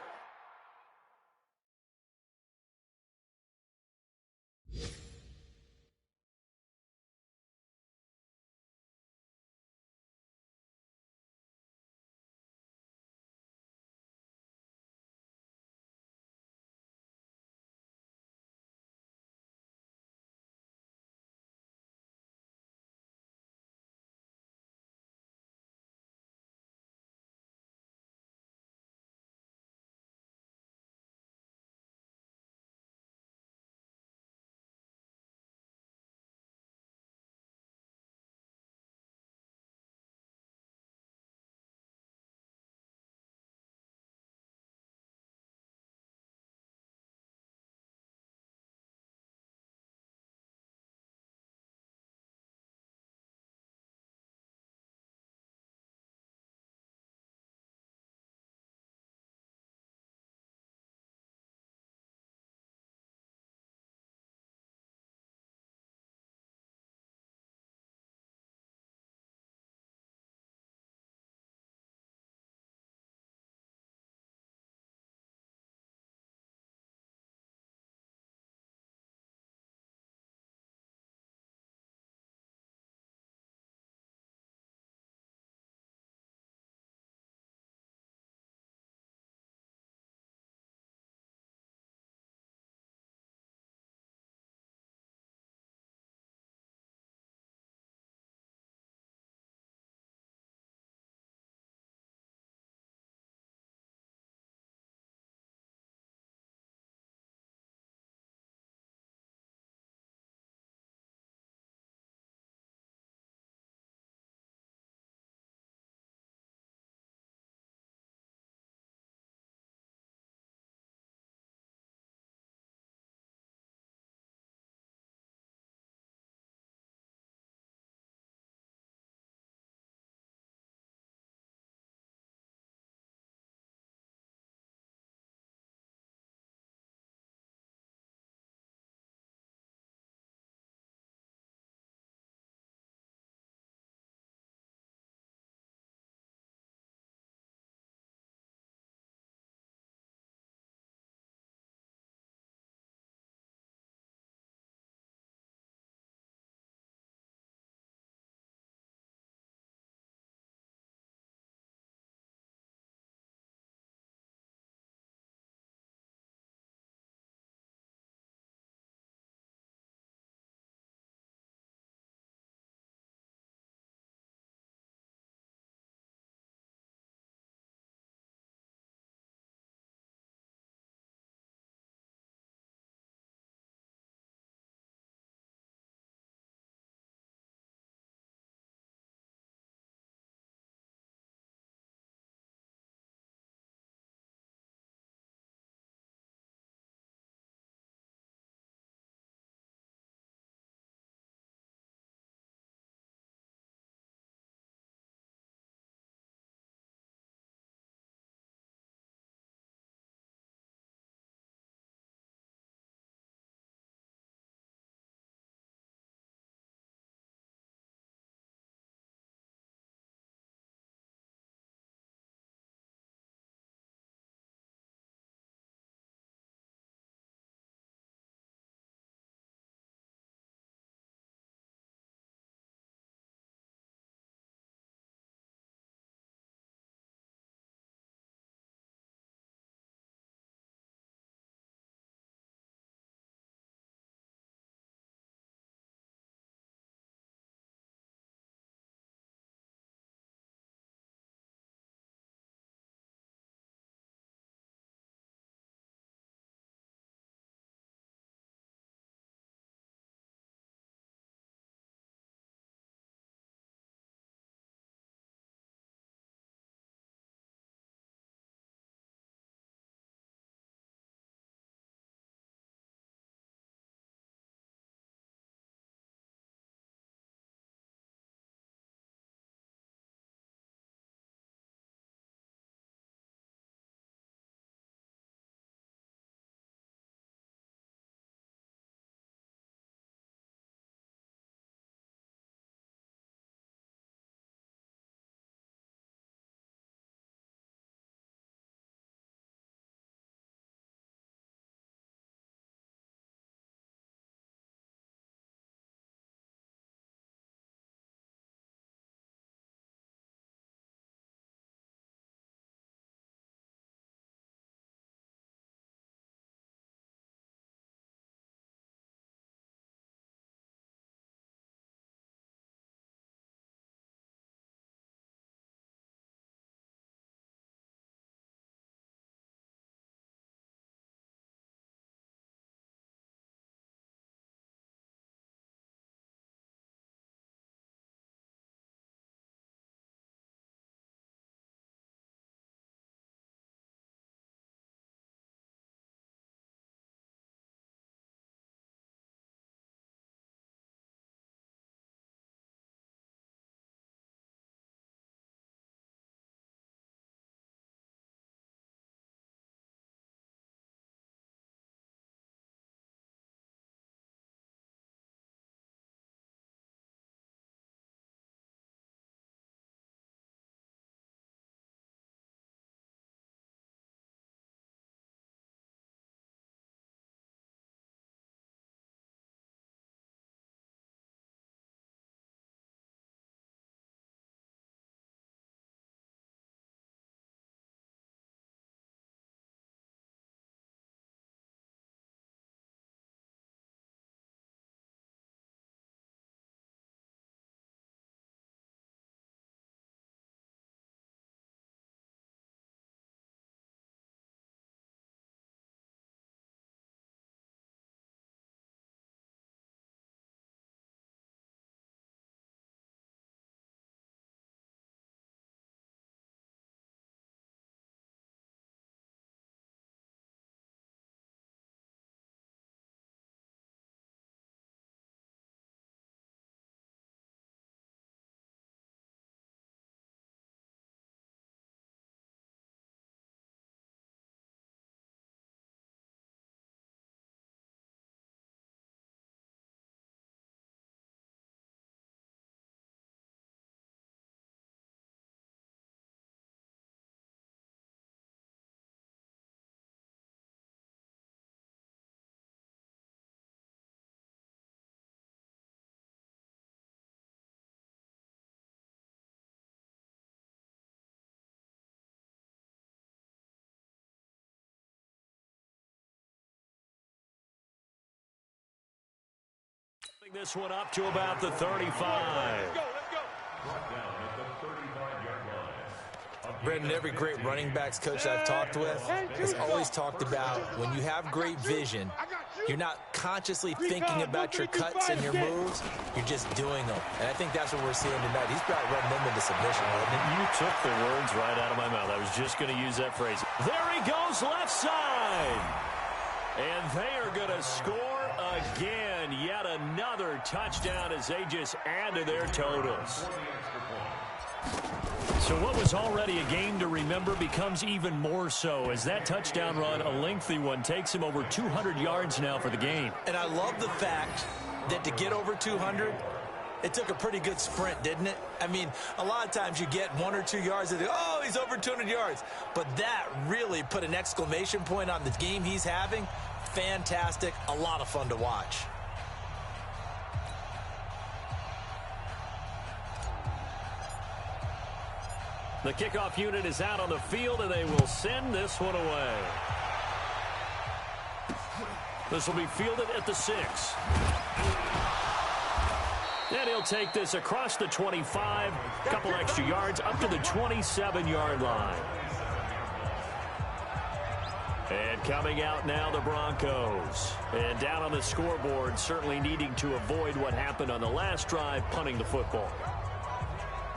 B: This one up to about the 35.
D: Let's go.
C: Brandon, every great running backs coach I've talked with has always talked about when you have great vision, you're not consciously thinking about your cuts and your moves, you're just doing them. And I think that's what we're seeing tonight. He's probably running them into submission, wasn't he?
B: You took the words right out of my mouth. I was just going to use that phrase. There he goes, left side. And they are going to score again. Yet another touchdown as they just add to their totals. So what was already a game to remember becomes even more so as that touchdown run, a lengthy one, takes him over 200 yards now for the game.
C: And I love the fact that to get over 200, it took a pretty good sprint, didn't it? I mean, a lot of times you get 1 or 2 yards and oh, he's over 200 yards. But that really put an exclamation point on the game he's having. Fantastic, a lot of fun to watch.
B: The kickoff unit is out on the field, and they will send this one away. This will be fielded at the 6. And he'll take this across the 25, a couple extra yards, up to the 27-yard line. And coming out now, the Broncos. And down on the scoreboard, certainly needing to avoid what happened on the last drive, punting the football.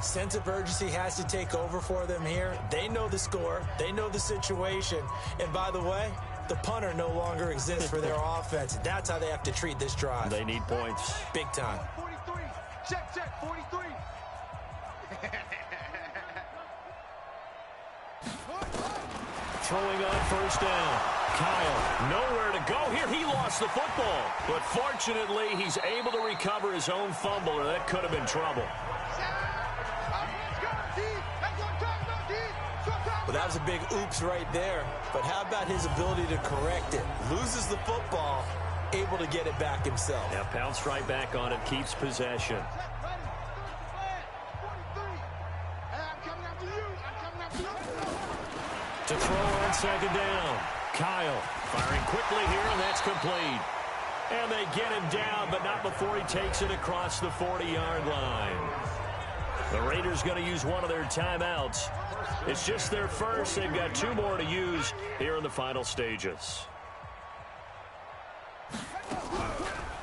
C: Sense of urgency has to take over for them here. They know the score. They know the situation. And by the way, the punter no longer exists for their offense. That's how they have to treat this drive.
B: They need points.
C: Big time.
E: 43. Check, 43.
B: Throwing on first down. Kyle, nowhere to go here. He lost the football. But fortunately, he's able to recover his own fumble, or that could have been trouble.
C: Well, that was a big oops right there. But how about his ability to correct it? Loses the football, able to get it back himself.
B: Yeah, pounced right back on it, keeps possession. To throw on second down. Kyle firing quickly here, and that's complete. And they get him down, but not before he takes it across the 40-yard line. The Raiders going to use one of their timeouts. It's just their first. They've got 2 more to use here in the final stages.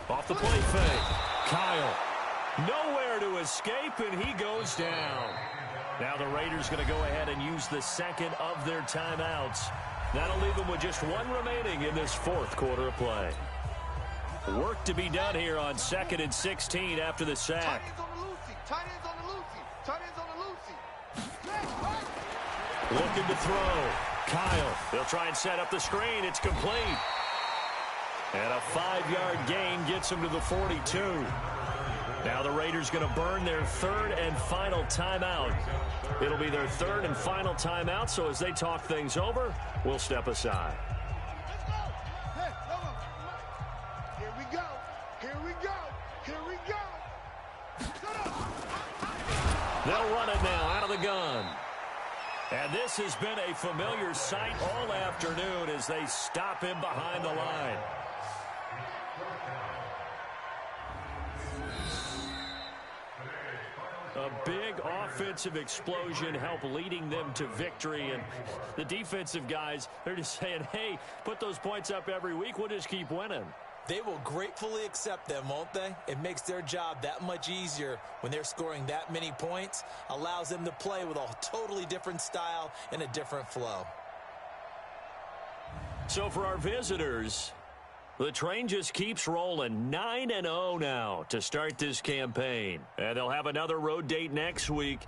B: Off the play fake. Kyle. Nowhere to escape, and he goes down. Now the Raiders going to go ahead and use the second of their timeouts. That'll leave them with just 1 remaining in this 4th quarter of play. Work to be done here on 2nd and 16 after the sack. Looking to throw. Kyle. They'll try and set up the screen. It's complete. And a 5-yard gain gets him to the 42. Now the Raiders going to burn their 3rd and final timeout. It'll be their 3rd and final timeout, so as they talk things over, we'll step aside.
E: Here we go. Here we go. Here we go.
B: They'll run it now out of the gun. And this has been a familiar sight all afternoon as they stop him behind the line. A big offensive explosion helped leading them to victory. And the defensive guys, they're just saying, hey, put those points up every week. We'll just keep winning.
C: They will gratefully accept them, won't they? It makes their job that much easier when they're scoring that many points. Allows them to play with a totally different style and a different flow.
B: So for our visitors, the train just keeps rolling. 9-0 now to start this campaign. And they'll have another road date next week.